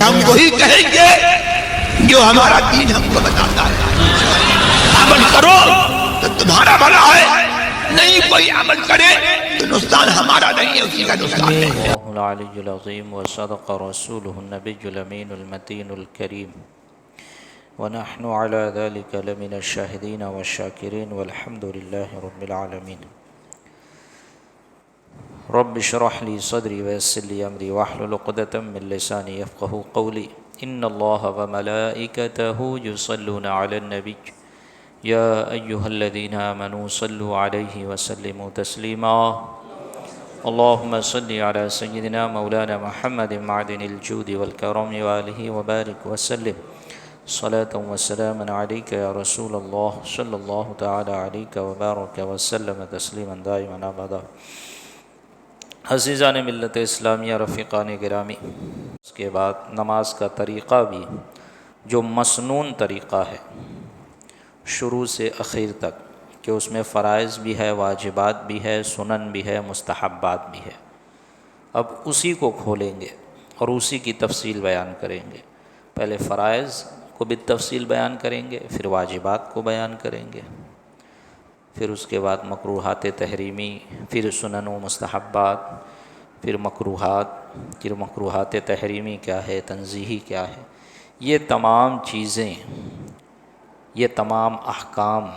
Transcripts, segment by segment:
ہم وہی کہیں گے جو ہمارا دین ہم کو بتاتا ہے. عمل کرو تو تمہارا بھلا ہے، نہیں کوئی عمل کرے تو نقصان ہمارا نہیں ہے، اسی کا نقصان ہے. اللہ العلی العظیم وصدق رسولہ النبی الامین المتین الکریم ونحن علی ذلک لمن الشاہدین والشاکرین والحمد للہ رب العالمین. رب اشرح لی صدری ویسر لی امری واحلل عقدۃ من لسانی یفقہوا قولی. ان اللہ وملائکتہ یصلون علی النبی یا ایہا الذین آمنوا صلوا علیہ وسلموا تسلیما. اللہم صلی علی سیدنا مولانا محمد معدن الجود والکرم وآلہ وبارک وسلم صلاۃ وسلاما علیک یا رسول اللہ صلی اللہ تعالی علیک وبارک وسلم تسلیما دائما ابدا. عزیزان ملت اسلامیہ، رفیقان گرامی، اس کے بعد نماز کا طریقہ بھی جو مسنون طریقہ ہے شروع سے اخیر تک، کہ اس میں فرائض بھی ہے، واجبات بھی ہے، سنن بھی ہے، مستحبات بھی ہے. اب اسی کو کھولیں گے اور اسی کی تفصیل بیان کریں گے. پہلے فرائض کو بالتفصیل بیان کریں گے، پھر واجبات کو بیان کریں گے، پھر اس کے بعد مکروہات تحریمی، پھر سنن و مستحبات، پھر مکروہات، پھر مکروہات تحریمی کیا ہے، تنزیہی کیا ہے. یہ تمام چیزیں، یہ تمام احکام،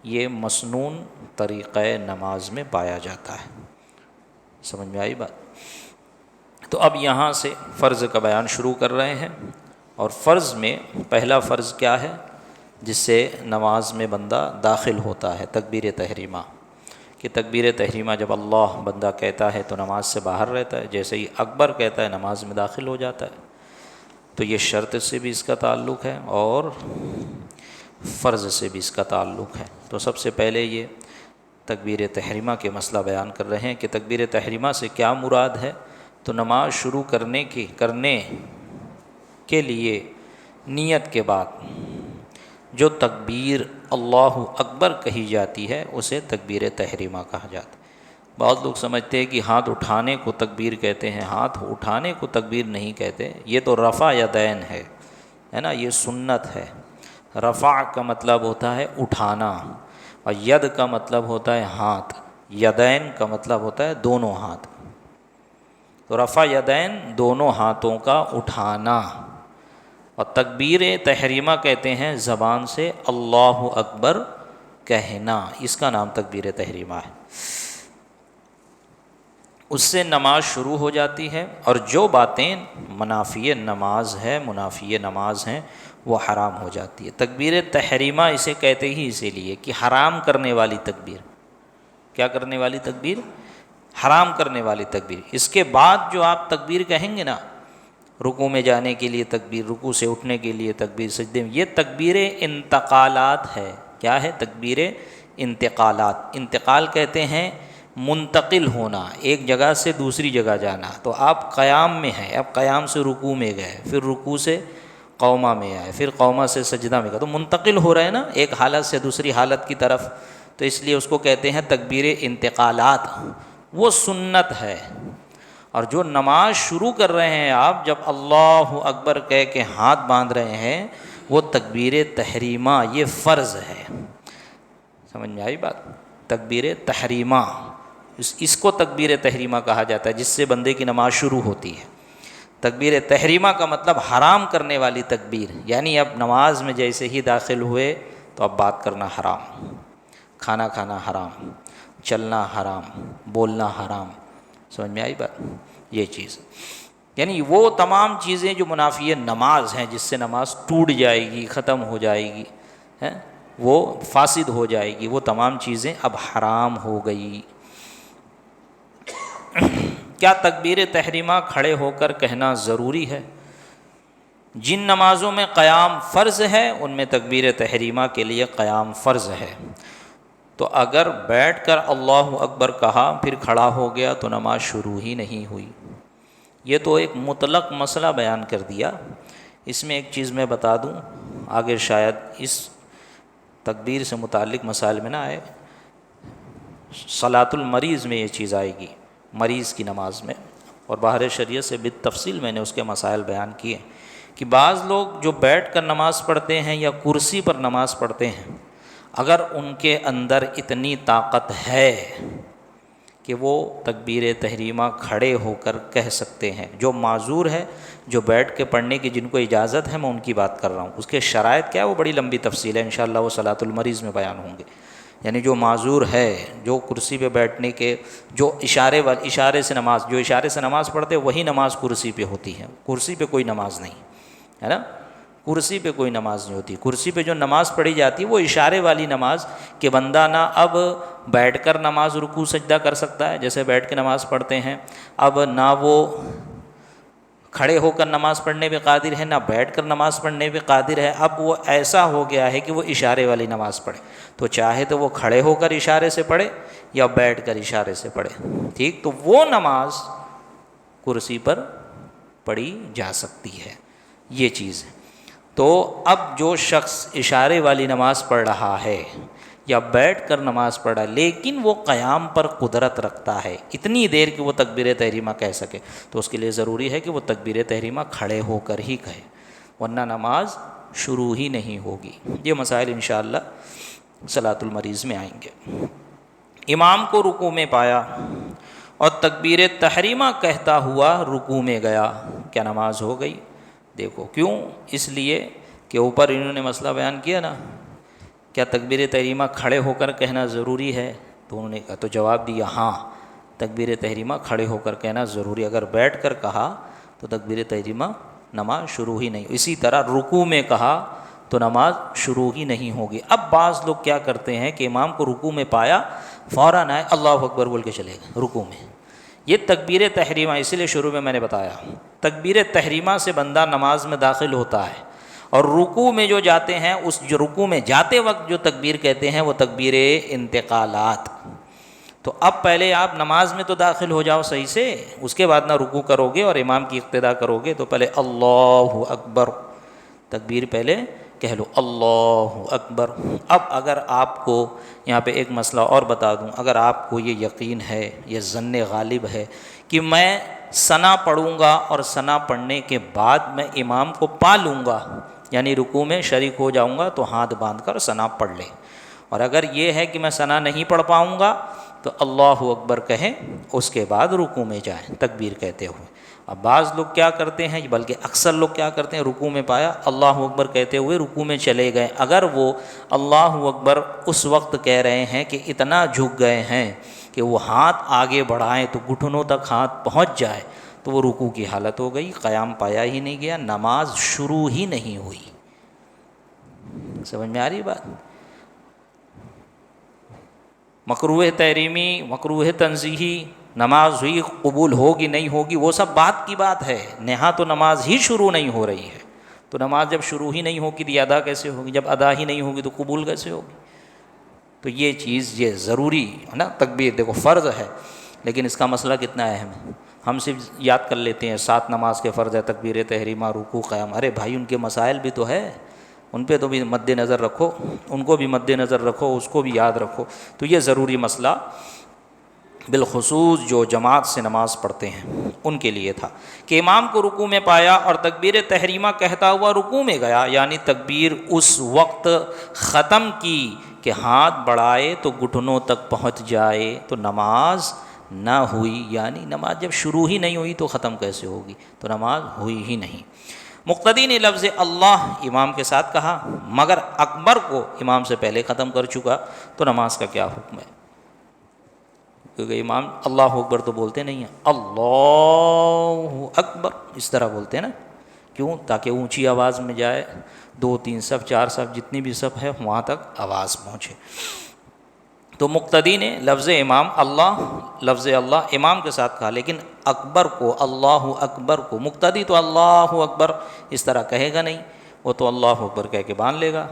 یہ مسنون طریقہ نماز میں پایا جاتا ہے. سمجھ میں آئی بات؟ تو اب یہاں سے فرض کا بیان شروع کر رہے ہیں. اور فرض میں پہلا فرض کیا ہے جس سے نماز میں بندہ داخل ہوتا ہے؟ تکبیر تحریمہ. کہ تکبیر تحریمہ جب اللہ بندہ کہتا ہے تو نماز سے باہر رہتا ہے، جیسے ہی اکبر کہتا ہے نماز میں داخل ہو جاتا ہے. تو یہ شرط سے بھی اس کا تعلق ہے اور فرض سے بھی اس کا تعلق ہے. تو سب سے پہلے یہ تکبیر تحریمہ کے مسئلہ بیان کر رہے ہیں کہ تکبیر تحریمہ سے کیا مراد ہے. تو نماز شروع کرنے کے لیے نیت کے بعد جو تکبیر اللہ اکبر کہی جاتی ہے اسے تکبیر تحریمہ کہا جاتا ہے. بہت لوگ سمجھتے ہیں کہ ہاتھ اٹھانے کو تکبیر کہتے ہیں. ہاتھ اٹھانے کو تکبیر نہیں کہتے، یہ تو رفع یدین ہے نا، یہ سنت ہے. رفع کا مطلب ہوتا ہے اٹھانا، اور ید کا مطلب ہوتا ہے ہاتھ، یدین کا مطلب ہوتا ہے دونوں ہاتھ. تو رفع یدین دونوں ہاتھوں کا اٹھانا. اور تکبیر تحریمہ کہتے ہیں زبان سے اللہ اکبر کہنا، اس کا نام تکبیر تحریمہ ہے. اس سے نماز شروع ہو جاتی ہے، اور جو باتیں منافی نماز ہیں وہ حرام ہو جاتی ہے. تکبیر تحریمہ اسے کہتے ہی اسی لیے کہ حرام کرنے والی تکبیر. کیا کرنے والی تکبیر؟ حرام کرنے والی تکبیر. اس کے بعد جو آپ تکبیر کہیں گے نا، رکوع میں جانے کے لیے تکبیر، رکوع سے اٹھنے کے لیے تکبیر، سجدے میں، یہ تکبیر انتقالات ہے. کیا ہے؟ تکبیر انتقالات. انتقال کہتے ہیں منتقل ہونا، ایک جگہ سے دوسری جگہ جانا. تو آپ قیام میں ہیں، اب قیام سے رکوع میں گئے، پھر رکوع سے قومہ میں آئے، پھر قومہ سے سجدہ میں گئے، تو منتقل ہو رہے ہیں نا ایک حالت سے دوسری حالت کی طرف. تو اس لیے اس کو کہتے ہیں تکبیر انتقالات. وہ سنت ہے. اور جو نماز شروع کر رہے ہیں آپ، جب اللہ اکبر کہہ کے ہاتھ باندھ رہے ہیں، وہ تکبیر تحریمہ، یہ فرض ہے. سمجھ میں آئی بات؟ تکبیر تحریمہ، اس کو تکبیر تحریمہ کہا جاتا ہے جس سے بندے کی نماز شروع ہوتی ہے. تکبیر تحریمہ کا مطلب حرام کرنے والی تکبیر. یعنی اب نماز میں جیسے ہی داخل ہوئے تو اب بات کرنا حرام، کھانا کھانا حرام، چلنا حرام، بولنا حرام. سمجھ میں آئی بات؟ یہ چیز یعنی وہ تمام چیزیں جو منافی نماز ہیں، جس سے نماز ٹوٹ جائے گی، ختم ہو جائے گی، وہ فاسد ہو جائے گی، وہ تمام چیزیں اب حرام ہو گئی. کیا تکبیر تحریمہ کھڑے ہو کر کہنا ضروری ہے؟ جن نمازوں میں قیام فرض ہے ان میں تکبیر تحریمہ کے لیے قیام فرض ہے. تو اگر بیٹھ کر اللہ اکبر کہا پھر کھڑا ہو گیا تو نماز شروع ہی نہیں ہوئی. یہ تو ایک مطلق مسئلہ بیان کر دیا. اس میں ایک چیز میں بتا دوں، آگے شاید اس تکبیر سے متعلق مسائل میں نہ آئے، صلاۃ المریض میں یہ چیز آئے گی. مریض کی نماز میں اور باہر شریعت سے بالتفصیل میں نے اس کے مسائل بیان کیے کہ بعض لوگ جو بیٹھ کر نماز پڑھتے ہیں یا کرسی پر نماز پڑھتے ہیں، اگر ان کے اندر اتنی طاقت ہے کہ وہ تکبیر تحریمہ کھڑے ہو کر کہہ سکتے ہیں، جو معذور ہے، جو بیٹھ کے پڑھنے کی جن کو اجازت ہے، میں ان کی بات کر رہا ہوں، اس کے شرائط کیا ہے وہ بڑی لمبی تفصیل ہے، انشاءاللہ وہ صلاۃ المریض میں بیان ہوں گے۔ یعنی جو معذور ہے، جو کرسی پہ بیٹھنے کے، جو اشارے سے نماز پڑھتے وہی نماز کرسی پہ ہوتی ہے، کرسی پہ کوئی نماز نہیں ہے نا، کرسی پہ کوئی نماز نہیں ہوتی۔ کرسی پہ جو نماز پڑھی جاتی ہے وہ اشارے والی نماز، کہ بندہ نہ اب بیٹھ کر نماز رکوع سجدہ کر سکتا ہے جیسے بیٹھ کے نماز پڑھتے ہیں، اب نہ وہ کھڑے ہو کر نماز پڑھنے پہ قادر ہے، نہ بیٹھ کر نماز پڑھنے پہ قادر ہے، اب وہ ایسا ہو گیا ہے کہ وہ اشارے والی نماز پڑھے، تو چاہے تو وہ کھڑے ہو کر اشارے سے پڑھے یا بیٹھ کر اشارے سے پڑھے، ٹھیک، تو وہ نماز کرسی پر پڑھی جا سکتی ہے، یہ چیز ہے۔ تو اب جو شخص اشارے والی نماز پڑھ رہا ہے یا بیٹھ کر نماز پڑھ رہا ہے لیکن وہ قیام پر قدرت رکھتا ہے اتنی دیر کہ وہ تکبیر تحریمہ کہہ سکے، تو اس کے لیے ضروری ہے کہ وہ تکبیر تحریمہ کھڑے ہو کر ہی کہے، ورنہ نماز شروع ہی نہیں ہوگی۔ یہ مسائل انشاءاللہ صلاۃ المریض میں آئیں گے۔ امام کو رکوع میں پایا اور تکبیر تحریمہ کہتا ہوا رکوع میں گیا، کیا نماز ہو گئی؟ دیکھو کیوں، اس لیے کہ اوپر انہوں نے مسئلہ بیان کیا نا، کیا تکبیر تحریمہ کھڑے ہو کر کہنا ضروری ہے؟ تو انہوں نے کہا، تو جواب دیا ہاں تکبیر تحریمہ کھڑے ہو کر کہنا ضروری، اگر بیٹھ کر کہا تو تکبیر تحریمہ نماز شروع ہی نہیں، اسی طرح رکوع میں کہا تو نماز شروع ہی نہیں ہوگی۔ اب بعض لوگ کیا کرتے ہیں کہ امام کو رکوع میں پایا، فوراً آئے اللہ اکبر بول کے چلے گئے رکوع میں، یہ تکبیر تحریمہ، اسی لیے شروع میں نے بتایا تکبیر تحریمہ سے بندہ نماز میں داخل ہوتا ہے، اور رکوع میں جو جاتے ہیں، اس جو رکوع میں جاتے وقت جو تکبیر کہتے ہیں وہ تکبیر انتقالات۔ تو اب پہلے آپ نماز میں تو داخل ہو جاؤ صحیح سے، اس کے بعد نہ رکوع کرو گے اور امام کی اقتداء کرو گے، تو پہلے اللہ اکبر تکبیر پہلے کہہ لو، اللہ اکبر۔ اب اگر آپ کو یہاں پہ ایک مسئلہ اور بتا دوں، اگر آپ کو یہ یقین ہے، یہ ظن غالب ہے کہ میں ثنا پڑھوں گا اور ثنا پڑھنے کے بعد میں امام کو پا لوں گا، یعنی رکوع میں شریک ہو جاؤں گا، تو ہاتھ باندھ کر ثنا پڑھ لیں، اور اگر یہ ہے کہ میں ثنا نہیں پڑھ پاؤں گا تو اللہ اکبر کہیں، اس کے بعد رکوع میں جائیں تکبیر کہتے ہوئے۔ اب بعض لوگ کیا کرتے ہیں، بلکہ اکثر لوگ کیا کرتے ہیں، رکوع میں پایا اللہ اکبر کہتے ہوئے رکوع میں چلے گئے، اگر وہ اللہ اکبر اس وقت کہہ رہے ہیں کہ اتنا جھک گئے ہیں کہ وہ ہاتھ آگے بڑھائیں تو گھٹنوں تک ہاتھ پہنچ جائے، تو وہ رکوع کی حالت ہو گئی، قیام پایا ہی نہیں گیا، نماز شروع ہی نہیں ہوئی۔ سمجھ میں آ رہی بات؟ مکروہ تحریمی، مکروہ تنزیہی، نماز ہوئی، قبول ہوگی نہیں ہوگی وہ سب بات کی بات ہے، نہا تو نماز ہی شروع نہیں ہو رہی ہے، تو نماز جب شروع ہی نہیں ہوگی تو یہ ادا کیسے ہوگی، جب ادا ہی نہیں ہوگی تو قبول کیسے ہوگی؟ تو یہ چیز یہ ضروری ہے نا، تکبیر دیکھو فرض ہے، لیکن اس کا مسئلہ کتنا اہم ہے، ہم صرف یاد کر لیتے ہیں 7 نماز کے فرض ہے، تکبیر تحریمہ، رکوع، قیام، ارے بھائی ان کے مسائل بھی تو ہے، ان پہ تو بھی مد نظر رکھو، ان کو بھی مد نظر رکھو، اس کو بھی یاد رکھو۔ تو یہ ضروری مسئلہ بالخصوص جو جماعت سے نماز پڑھتے ہیں ان کے لیے تھا کہ امام کو رکوع میں پایا اور تکبیر تحریمہ کہتا ہوا رکوع میں گیا، یعنی تکبیر اس وقت ختم کی کہ ہاتھ بڑھائے تو گھٹنوں تک پہنچ جائے، تو نماز نہ ہوئی، یعنی نماز جب شروع ہی نہیں ہوئی تو ختم کیسے ہوگی، تو نماز ہوئی ہی نہیں۔ مقتدی نے لفظ اللہ امام کے ساتھ کہا، مگر اکبر کو امام سے پہلے ختم کر چکا، تو نماز کا کیا حکم ہے؟ کیونکہ امام اللہ اکبر تو بولتے نہیں ہیں، اللہ اکبر اس طرح بولتے ہیں نا، کیوں؟ تاکہ اونچی آواز میں جائے، 2 3 صف 4 صف جتنی بھی صف ہے وہاں تک آواز پہنچے۔ تو مقتدی نے لفظ اللہ امام کے ساتھ کہا، لیکن اکبر کو، اللہ اکبر کو، مقتدی تو اللہ اکبر اس طرح کہے گا نہیں، وہ تو اللہ اکبر کہہ کے باندھ لے گا۔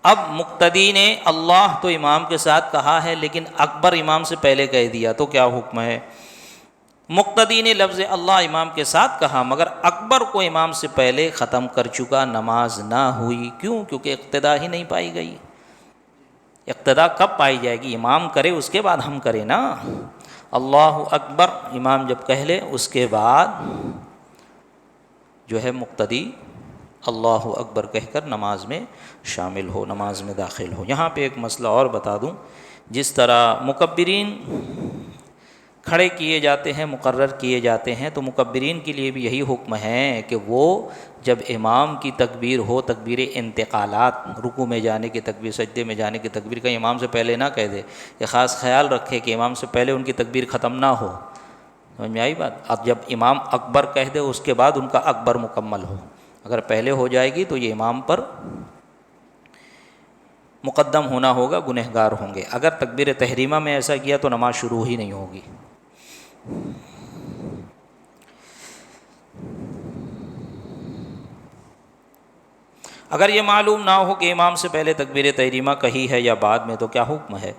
اب مقتدی نے اللہ تو امام کے ساتھ کہا ہے لیکن اکبر امام سے پہلے کہہ دیا، تو کیا حکم ہے؟ مقتدی نے لفظ اللہ امام کے ساتھ کہا مگر اکبر کو امام سے پہلے ختم کر چکا، نماز نہ ہوئی، کیوں؟ کیونکہ اقتدا ہی نہیں پائی گئی۔ اقتدا کب پائی جائے گی؟ امام کرے اس کے بعد ہم کریں نا، اللہ اکبر امام جب کہہ لے اس کے بعد جو ہے مقتدی اللہ اکبر کہہ کر نماز میں شامل ہو، نماز میں داخل ہو۔ یہاں پہ ایک مسئلہ اور بتا دوں، جس طرح مکبرین کھڑے کیے جاتے ہیں، مقرر کیے جاتے ہیں، تو مکبرین کے لیے بھی یہی حکم ہے کہ وہ جب امام کی تکبیر ہو، تکبیر انتقالات، رکوع میں جانے کی تکبیر، سجدے میں جانے کی تکبیر کا امام سے پہلے نہ کہہ دے، یہ خاص خیال رکھے کہ امام سے پہلے ان کی تکبیر ختم نہ ہو۔ سمجھ میں آئی بات؟ اب جب امام اکبر کہہ دے اس کے بعد ان کا اکبر مکمل ہو، اگر پہلے ہو جائے گی تو یہ امام پر مقدم ہونا ہوگا، گنہگار ہوں گے۔ اگر تکبیر تحریمہ میں ایسا کیا تو نماز شروع ہی نہیں ہوگی۔ اگر یہ معلوم نہ ہو کہ امام سے پہلے تکبیر تحریمہ کہی ہے یا بعد میں تو کیا حکم ہے؟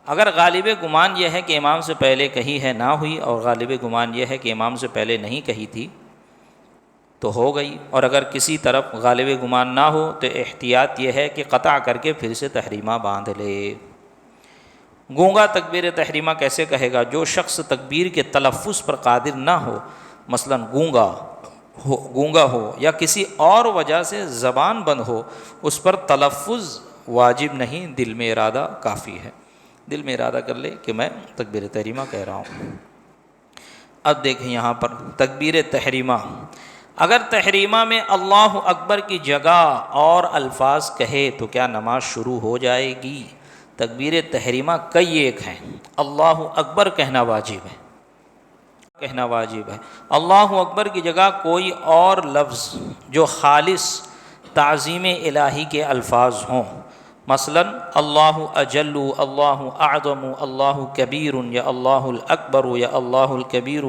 اگر غالب گمان یہ ہے کہ امام سے پہلے کہی ہے نہ ہوئی، اور غالب گمان یہ ہے کہ امام سے پہلے نہیں کہی تھی تو ہو گئی، اور اگر کسی طرف غالب گمان نہ ہو تو احتیاط یہ ہے کہ قطع کر کے پھر سے تحریمہ باندھ لے۔ گونگا تکبیر تحریمہ کیسے کہے گا؟ جو شخص تکبیر کے تلفظ پر قادر نہ ہو، مثلا گونگا ہو یا کسی اور وجہ سے زبان بند ہو، اس پر تلفظ واجب نہیں، دل میں ارادہ کافی ہے۔ دل میں ارادہ کر لے کہ میں تکبیر تحریمہ کہہ رہا ہوں۔ اب دیکھیں یہاں پر تکبیر تحریمہ، اگر تحریمہ میں اللہ اکبر کی جگہ اور الفاظ کہے تو کیا نماز شروع ہو جائے گی؟ تکبیر تحریمہ کئی ایک ہیں، اللہ اکبر کہنا واجب ہے، اللہ اکبر کی جگہ کوئی اور لفظ جو خالص تعظیم الہی کے الفاظ ہوں، مثلا اللہ اجل، اللہ اعظم، اللہ کبیر، یا اللہ الاکبر، یا اللہ الکبیر،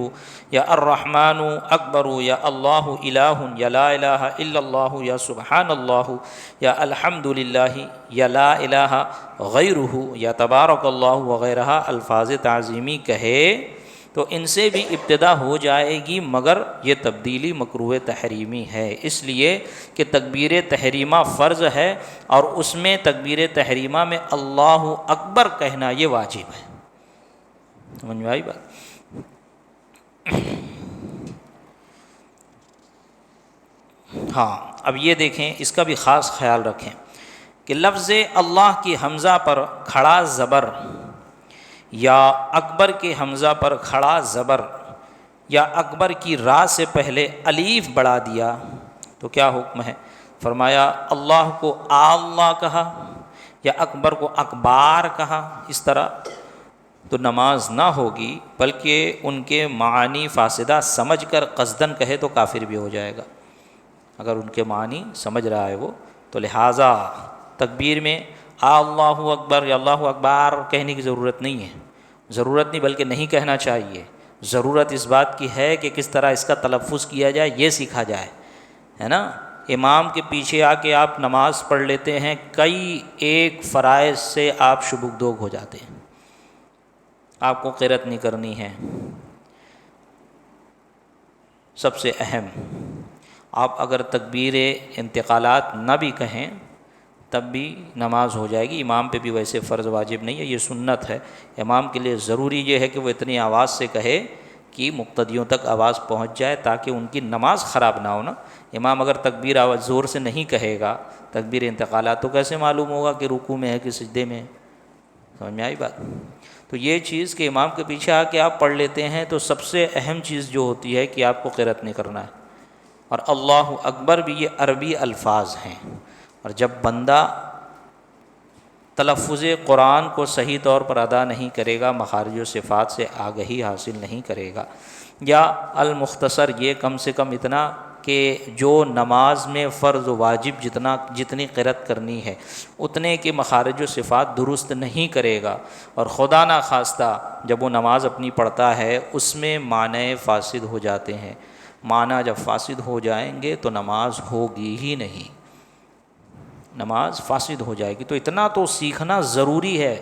یا الرحمن اکبر، یا اللہ الہ، یا لا الہ الا اللہ، یا سبحان اللہ، یا الحمد للہ، یا لا الہ غیرہ، یا تبارک اللہ وغیرہ الفاظ تعظیمی کہے تو ان سے بھی ابتدا ہو جائے گی، مگر یہ تبدیلی مکروہ تحریمی ہے، اس لیے کہ تکبیر تحریمہ فرض ہے اور اس میں تکبیر تحریمہ میں اللہ اکبر کہنا یہ واجب ہے۔ سمجھ میں آئی بات؟ ہاں، اب یہ دیکھیں، اس کا بھی خاص خیال رکھیں کہ لفظ اللہ کی حمزہ پر کھڑا زبر یا اکبر کے حمزہ پر کھڑا زبر یا اکبر کی را سے پہلے الف بڑھا دیا تو کیا حکم ہے؟ فرمایا اللہ کو اللہ کہا یا اکبر کو اکبار کہا، اس طرح تو نماز نہ ہوگی، بلکہ ان کے معانی فاسدہ سمجھ کر قصدن کہے تو کافر بھی ہو جائے گا۔ اگر ان کے معنی سمجھ رہا ہے وہ، تو لہٰذا تکبیر میں اللہ اکبر یا اللہ اکبار کہنے کی ضرورت نہیں ہے، ضرورت نہیں بلکہ نہیں کہنا چاہیے۔ ضرورت اس بات کی ہے کہ کس طرح اس کا تلفظ کیا جائے یہ سیکھا جائے، ہے نا۔ امام کے پیچھے آ کے آپ نماز پڑھ لیتے ہیں، کئی ایک فرائض سے آپ شبکدوگ ہو جاتے ہیں، آپ کو قرأت نہیں کرنی ہے۔ سب سے اہم، آپ اگر تکبیر انتقالات نہ بھی کہیں تب بھی نماز ہو جائے گی۔ امام پہ بھی ویسے فرض واجب نہیں ہے، یہ سنت ہے۔ امام کے لیے ضروری یہ ہے کہ وہ اتنی آواز سے کہے کہ مقتدیوں تک آواز پہنچ جائے تاکہ ان کی نماز خراب نہ ہو نا۔ امام اگر تکبیر آواز زور سے نہیں کہے گا، تکبیر انتقالات، تو کیسے معلوم ہوگا کہ رکوع میں ہے کہ سجدے میں ہے؟ سمجھ میں آئی بات؟ تو یہ چیز کہ امام کے پیچھے آ کے آپ پڑھ لیتے ہیں تو سب سے اہم چیز جو ہوتی ہے کہ آپ کو قرأت نہیں کرنا ہے۔ اور اللہ اکبر بھی یہ عربی الفاظ ہیں، اور جب بندہ تلفظ قرآن کو صحیح طور پر ادا نہیں کرے گا، مخارج و صفات سے آگہی حاصل نہیں کرے گا، یا المختصر یہ کم سے کم اتنا کہ جو نماز میں فرض و واجب جتنی قرأت کرنی ہے اتنے کے مخارج و صفات درست نہیں کرے گا، اور خدا نخواستہ جب وہ نماز اپنی پڑھتا ہے اس میں معنی فاسد ہو جاتے ہیں، معنی جب فاسد ہو جائیں گے تو نماز ہوگی ہی نہیں، نماز فاسد ہو جائے گی۔ تو اتنا تو سیکھنا ضروری ہے،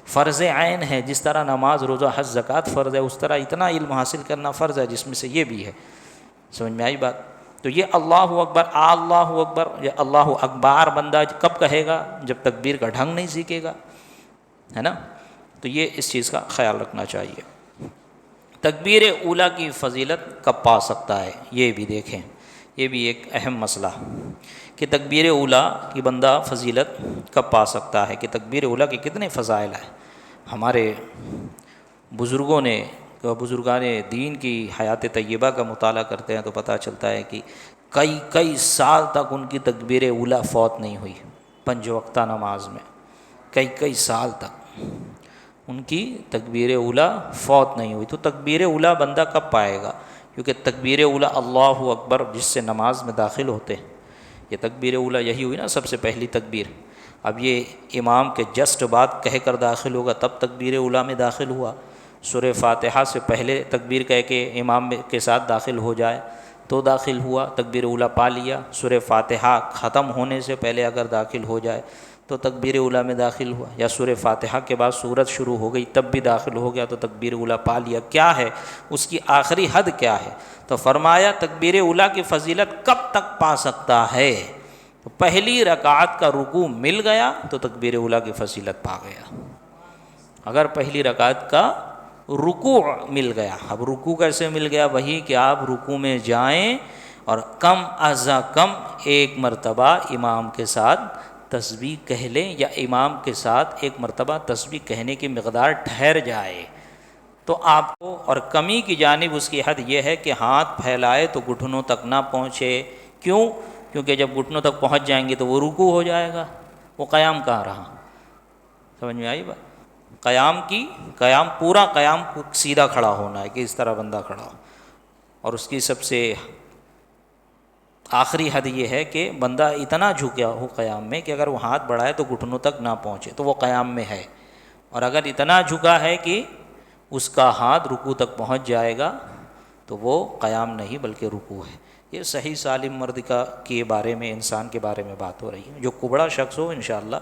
فرض عین ہے۔ جس طرح نماز، روزہ، حج، زکوٰۃ فرض ہے، اس طرح اتنا علم حاصل کرنا فرض ہے، جس میں سے یہ بھی ہے۔ سمجھ میں آئی بات؟ تو یہ اللہ اکبر، اللہ اکبر یا اللہ اکبار بندہ کب کہے گا؟ جب تکبیر کا ڈھنگ نہیں سیکھے گا، ہے نا۔ تو یہ اس چیز کا خیال رکھنا چاہیے۔ تکبیر اولیٰ کی فضیلت کب پا سکتا ہے، یہ بھی دیکھیں، یہ بھی ایک اہم مسئلہ کہ تکبیر اولیٰ کی بندہ فضیلت کب پا سکتا ہے، کہ تکبیر اولیٰ کے کتنے فضائل ہیں۔ ہمارے بزرگوں نے، بزرگان دین کی حیات طیبہ کا مطالعہ کرتے ہیں تو پتہ چلتا ہے کہ کئی سال تک ان کی تکبیر اولیٰ فوت نہیں ہوئی، 5 وقتہ نماز میں کئی سال تک ان کی تکبیر اولیٰ فوت نہیں ہوئی۔ تو تکبیر اولیٰ بندہ کب پائے گا؟ کیونکہ تکبیر اولیٰ اللہ اکبر جس سے نماز میں داخل ہوتے ہیں، یہ تکبیر اولیٰ یہی ہوئی نا سب سے پہلی تکبیر۔ اب یہ امام کے جسٹ بعد کہہ کر داخل ہوگا تب تکبیر اولیٰ میں داخل ہوا، سورہ فاتحہ سے پہلے تکبیر کہہ کے امام کے ساتھ داخل ہو جائے تو داخل ہوا، تکبیر اولیٰ پا لیا۔ سورہ فاتحہ ختم ہونے سے پہلے اگر داخل ہو جائے تو تکبیر اولیٰ میں داخل ہوا، یا سورہ فاتحہ کے بعد سورت شروع ہو گئی تب بھی داخل ہو گیا تو تکبیر اولیٰ پا لیا۔ کیا ہے اس کی آخری حد کیا ہے؟ تو فرمایا تکبیر اولیٰ کی فضیلت کب تک پا سکتا ہے؟ تو پہلی رکعت کا رکوع مل گیا تو تکبیر اولیٰ کی فضیلت پا گیا۔ اگر پہلی رکعت کا رکوع مل گیا، اب رکوع کیسے مل گیا؟ وہی کہ آپ رکوع میں جائیں اور کم از کم 1 مرتبہ امام کے ساتھ تسبیح کہہ لیں، یا امام کے ساتھ 1 مرتبہ تسبیح کہنے کی مقدار ٹھہر جائے تو آپ کو، اور کمی کی جانب اس کی حد یہ ہے کہ ہاتھ پھیلائے تو گھٹنوں تک نہ پہنچے۔ کیوں؟ کیونکہ جب گھٹنوں تک پہنچ جائیں گے تو وہ رکوع ہو جائے گا، وہ قیام کہاں رہا؟ سمجھ میں آئی بات؟ قیام پورا قیام سیدھا کھڑا ہونا ہے کہ اس طرح بندہ کھڑا ہو، اور اس کی سب سے آخری حد یہ ہے کہ بندہ اتنا جھکیا ہو قیام میں کہ اگر وہ ہاتھ بڑھائے تو گھٹنوں تک نہ پہنچے تو وہ قیام میں ہے، اور اگر اتنا جھکا ہے کہ اس کا ہاتھ رکوع تک پہنچ جائے گا تو وہ قیام نہیں بلکہ رکوع ہے۔ یہ صحیح سالم مرد کے بارے میں، انسان کے بارے میں بات ہو رہی ہے۔ جو کبڑا شخص ہو انشاءاللہ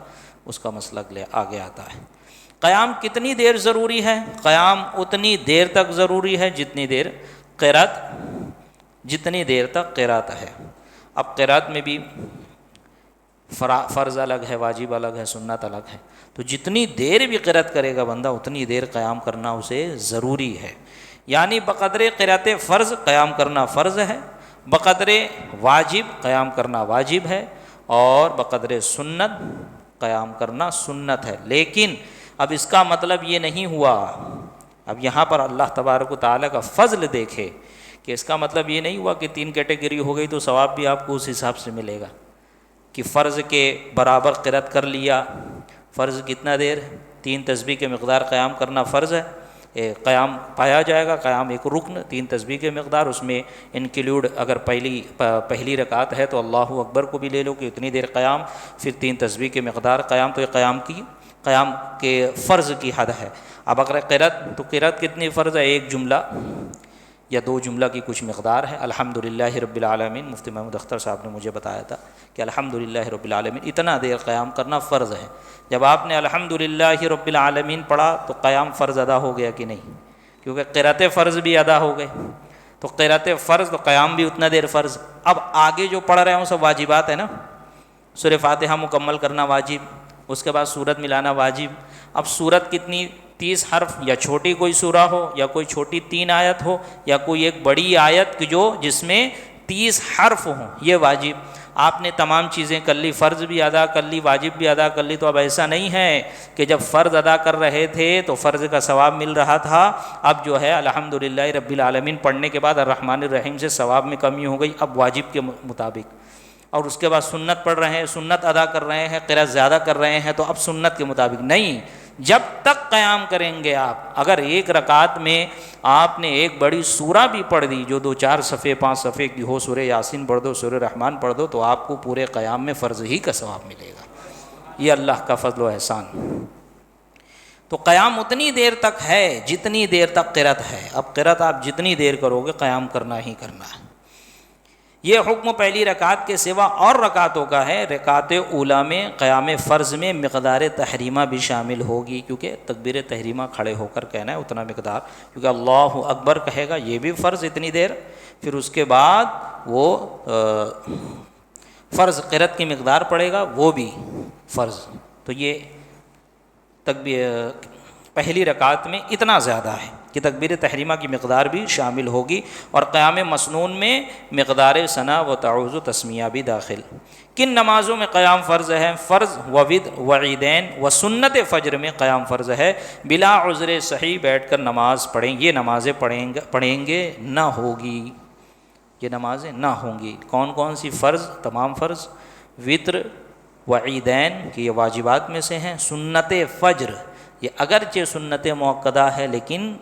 اس کا مسلک آگے آتا ہے۔ قیام کتنی دیر ضروری ہے؟ قیام اتنی دیر تک ضروری ہے جتنی دیر تک قرات ہے۔ اب قرات میں بھی فرض الگ ہے، واجب الگ ہے، سنت الگ ہے، تو جتنی دیر بھی قرات کرے گا بندہ اتنی دیر قیام کرنا اسے ضروری ہے۔ یعنی بقدر قرات فرض قیام کرنا فرض ہے، بقدر واجب قیام کرنا واجب ہے، اور بقدر سنت قیام کرنا سنت ہے۔ لیکن اب اس کا مطلب یہ نہیں ہوا، اب یہاں پر اللہ تبارک و تعالیٰ کا فضل دیکھے کہ اس کا مطلب یہ نہیں ہوا کہ 3 کیٹیگری ہو گئی تو ثواب بھی آپ کو اس حساب سے ملے گا کہ فرض کے برابر قرات کر لیا۔ فرض کتنا دیر؟ 3 تسبیح کے مقدار قیام کرنا فرض ہے، قیام پایا جائے گا۔ قیام ایک رکن، 3 تسبیح کے مقدار، اس میں انکلوڈ اگر پہلی رکعت ہے تو اللہ اکبر کو بھی لے لو کہ اتنی دیر قیام، پھر 3 تسبیح کے مقدار قیام، تو یہ قیام کے فرض کی حد ہے۔ اب اگر قرات، تو قرات کتنی فرض ہے؟ 1 جملہ یا 2 جملہ کی کچھ مقدار ہے۔ الحمدللہ رب العالمین، مفتی محمود اختر صاحب نے مجھے بتایا تھا کہ الحمدللہ رب العالمین اتنا دیر قیام کرنا فرض ہے۔ جب آپ نے الحمدللہ رب العالمین پڑھا تو قیام فرض ادا ہو گیا کہ نہیں؟ کیونکہ قرات فرض بھی ادا ہو گئے، تو قرات فرض تو قیام بھی اتنا دیر فرض۔ اب آگے جو پڑھ رہے ہوں سب واجبات ہے نا، سورہ فاتحہ مکمل کرنا واجب، اس کے بعد سورت ملانا واجب۔ اب سورت کتنی؟ 30 حرف، یا چھوٹی کوئی سورہ ہو، یا کوئی چھوٹی 3 آیت ہو، یا کوئی ایک بڑی آیت جس میں 30 حرف ہوں، یہ واجب۔ آپ نے تمام چیزیں کر لی، فرض بھی ادا کر لی، واجب بھی ادا کر لی، تو اب ایسا نہیں ہے کہ جب فرض ادا کر رہے تھے تو فرض کا ثواب مل رہا تھا، اب جو ہے الحمدللہ رب العالمین پڑھنے کے بعد الرحمن الرحیم سے ثواب میں کمی ہو گئی، اب واجب کے مطابق۔ اور اس کے بعد سنت پڑھ رہے ہیں، سنت ادا کر رہے ہیں، قرات زیادہ کر رہے ہیں، تو اب سنت کے مطابق نہیں، جب تک قیام کریں گے آپ۔ اگر 1 رکعت میں آپ نے ایک بڑی سورہ بھی پڑھ دی جو 2-4 صفحے 5 صفحے کی ہو، سورہ یاسین پڑھ دو، سورہ رحمان پڑھ دو، تو آپ کو پورے قیام میں فرض ہی کا ثواب ملے گا۔ یہ اللہ کا فضل و احسان۔ تو قیام اتنی دیر تک ہے جتنی دیر تک قرات ہے۔ اب قرات آپ جتنی دیر کرو گے قیام کرنا ہی کرنا ہے۔ یہ حکم پہلی رکعت کے سوا اور رکعتوں کا ہے۔ رکعت اولیٰ میں قیام فرض میں مقدار تحریمہ بھی شامل ہوگی، کیونکہ تکبیر تحریمہ کھڑے ہو کر کہنا ہے اتنا مقدار، کیونکہ اللہ اکبر کہے گا یہ بھی فرض اتنی دیر، پھر اس کے بعد وہ فرض قرات کی مقدار پڑے گا وہ بھی فرض، تو یہ تکبیر پہلی رکعت میں اتنا زیادہ ہے۔ کہ تکبیر تحریمہ کی مقدار بھی شامل ہوگی، اور قیام مسنون میں مقدار ثنا و تعوذ و تسمیہ بھی داخل۔ کن نمازوں میں قیام فرض ہے؟ فرض و ود و عیدین و سنت فجر میں قیام فرض ہے، بلا عذر صحیح بیٹھ کر نماز پڑھیں، یہ نمازیں پڑھیں گے نہ ہوگی، یہ نمازیں نہ ہوں گی۔ کون کون سی؟ فرض، تمام فرض، وطر و عیدین کہ یہ واجبات میں سے ہیں، سنت فجر یہ اگرچہ سنت مؤکدہ ہے لیکن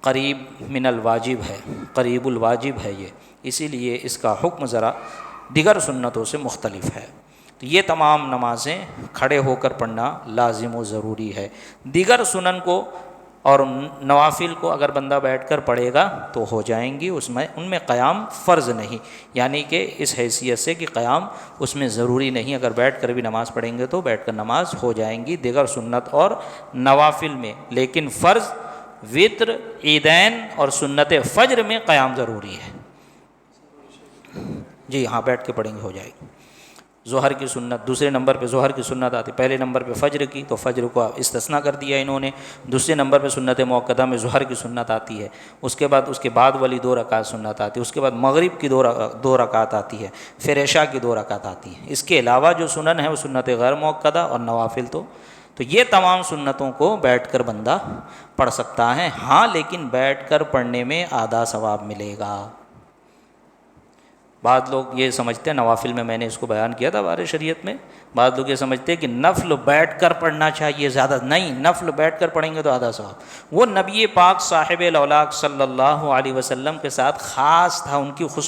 قریب من الواجب ہے، قریب الواجب ہے یہ، اسی لیے اس کا حکم ذرا دیگر سنتوں سے مختلف ہے۔ تو یہ تمام نمازیں کھڑے ہو کر پڑھنا لازم و ضروری ہے۔ دیگر سنن کو اور نوافل کو اگر بندہ بیٹھ کر پڑھے گا تو ہو جائیں گی، ان میں قیام فرض نہیں، یعنی کہ اس حیثیت سے کہ قیام اس میں ضروری نہیں، اگر بیٹھ کر بھی نماز پڑھیں گے تو بیٹھ کر نماز ہو جائیں گی دیگر سنت اور نوافل میں، لیکن فرض، وطر، عیدین اور سنت فجر میں قیام ضروری ہے۔ جی ہاں، بیٹھ کے پڑھیں گے ہو جائے گی۔ ظہر کی سنت، دوسرے نمبر پہ ظہر کی سنت آتی، پہلے نمبر پہ فجر کی، تو فجر کو استثناء کر دیا انہوں نے، دوسرے نمبر پہ سنت مؤکدہ میں ظہر کی سنت آتی ہے، اس کے بعد والی 2 رکعت سنت آتی ہے، اس کے بعد مغرب کی 2 رکعت آتی ہے، پھر عشاء کی 2 رکعت آتی ہے۔ اس کے علاوہ جو سنن ہے وہ سنت غیر مؤکدہ اور نوافل تو یہ تمام سنتوں کو بیٹھ کر بندہ پڑھ سکتا ہے، ہاں لیکن بیٹھ کر پڑھنے میں آدھا ثواب ملے گا۔ بعض لوگ یہ سمجھتے ہیں، نوافل میں نے اس کو بیان کیا تھا ہمارے شریعت میں، بعض لوگ یہ سمجھتے ہیں کہ نفل بیٹھ کر پڑھنا چاہیے زیادہ، نہیں، نفل بیٹھ کر پڑھیں گے تو آدھا ثواب۔ وہ نبی پاک صاحب الاولاق صلی اللہ علیہ وسلم کے ساتھ خاص تھا،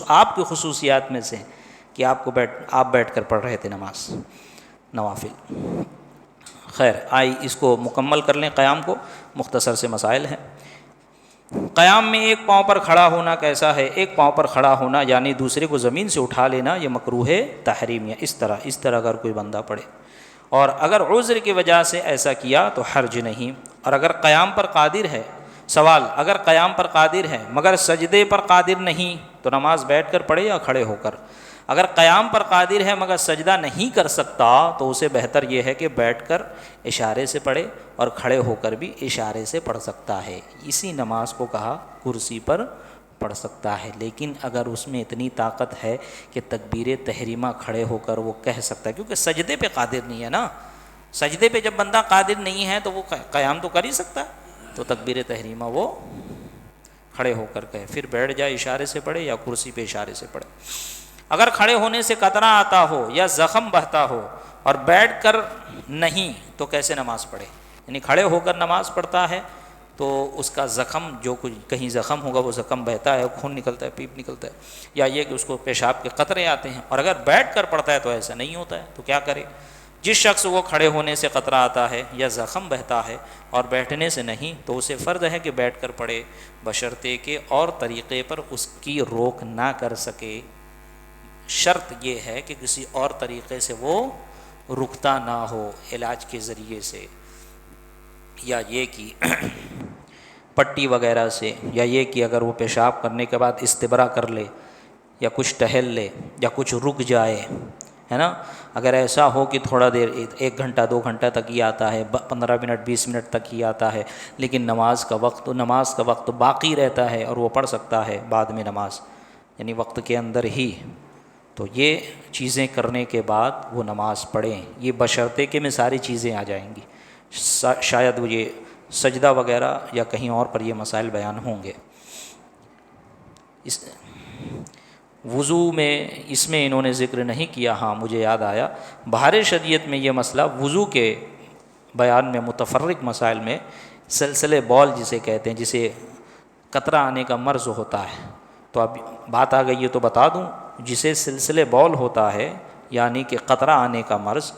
آپ کی خصوصیات میں سے کہ آپ بیٹھ کر پڑھ رہے تھے نماز نوافل۔ خیر آئی اس کو مکمل کر لیں، قیام کو، مختصر سے مسائل ہیں۔ قیام میں ایک پاؤں پر کھڑا ہونا کیسا ہے؟ ایک پاؤں پر کھڑا ہونا یعنی دوسرے کو زمین سے اٹھا لینا، یہ مکروہ تحریم ہے، اس طرح اگر کوئی بندہ پڑھے، اور اگر عذر کی وجہ سے ایسا کیا تو حرج نہیں۔ اور اگر قیام پر قادر ہے، سوال، اگر قیام پر قادر ہے مگر سجدے پر قادر نہیں تو نماز بیٹھ کر پڑھے یا کھڑے ہو کر؟ اگر قیام پر قادر ہے مگر سجدہ نہیں کر سکتا تو اسے بہتر یہ ہے کہ بیٹھ کر اشارے سے پڑھے، اور کھڑے ہو کر بھی اشارے سے پڑھ سکتا ہے، اسی نماز کو کہا کرسی پر پڑھ سکتا ہے۔ لیکن اگر اس میں اتنی طاقت ہے کہ تکبیر تحریمہ کھڑے ہو کر وہ کہہ سکتا ہے، کیونکہ سجدے پہ قادر نہیں ہے نا، سجدے پہ جب بندہ قادر نہیں ہے تو وہ قیام تو کر ہی سکتا ہے، تو تکبیر تحریمہ وہ کھڑے ہو کر کہے، پھر بیٹھ جائے اشارے سے پڑھے یا کرسی پہ اشارے سے پڑھے۔ اگر کھڑے ہونے سے قطرہ آتا ہو یا زخم بہتا ہو اور بیٹھ کر نہیں تو کیسے نماز پڑھے؟ یعنی کھڑے ہو کر نماز پڑھتا ہے تو اس کا زخم، جو کچھ کہیں زخم ہوگا وہ زخم بہتا ہے، خون نکلتا ہے، پیپ نکلتا ہے، یا یہ کہ اس کو پیشاب کے قطرے آتے ہیں، اور اگر بیٹھ کر پڑھتا ہے تو ایسا نہیں ہوتا ہے، تو کیا کرے؟ جس شخص کو کھڑے ہونے سے قطرہ آتا ہے یا زخم بہتا ہے اور بیٹھنے سے نہیں تو اسے فرض ہے کہ بیٹھ کر پڑھے، بشرطے کہ اور طریقے پر اس کی روک نہ کر سکے۔ شرط یہ ہے کہ کسی اور طریقے سے وہ رکتا نہ ہو، علاج کے ذریعے سے، یا یہ کہ پٹی وغیرہ سے، یا یہ کہ اگر وہ پیشاب کرنے کے بعد استبرا کر لے یا کچھ ٹہل لے یا کچھ رک جائے، ہے نا۔ اگر ایسا ہو کہ تھوڑا دیر 1 گھنٹہ 2 گھنٹہ تک ہی آتا ہے، 15 منٹ 20 منٹ تک ہی آتا ہے، لیکن نماز کا وقت باقی رہتا ہے اور وہ پڑھ سکتا ہے بعد میں نماز، یعنی وقت کے اندر ہی، تو یہ چیزیں کرنے کے بعد وہ نماز پڑھیں، یہ بشرطے کہ میں ساری چیزیں آ جائیں گی، شاید وہ یہ سجدہ وغیرہ یا کہیں اور پر یہ مسائل بیان ہوں گے۔ اس وضو میں اس میں انہوں نے ذکر نہیں کیا، ہاں مجھے یاد آیا، بہار شریعت میں یہ مسئلہ وضو کے بیان میں متفرق مسائل میں سلسلے بول جسے کہتے ہیں، جسے قطرہ آنے کا مرض ہوتا ہے، تو اب بات آ گئی ہے تو بتا دوں، جسے سلسلے بول ہوتا ہے یعنی کہ قطرہ آنے کا مرض،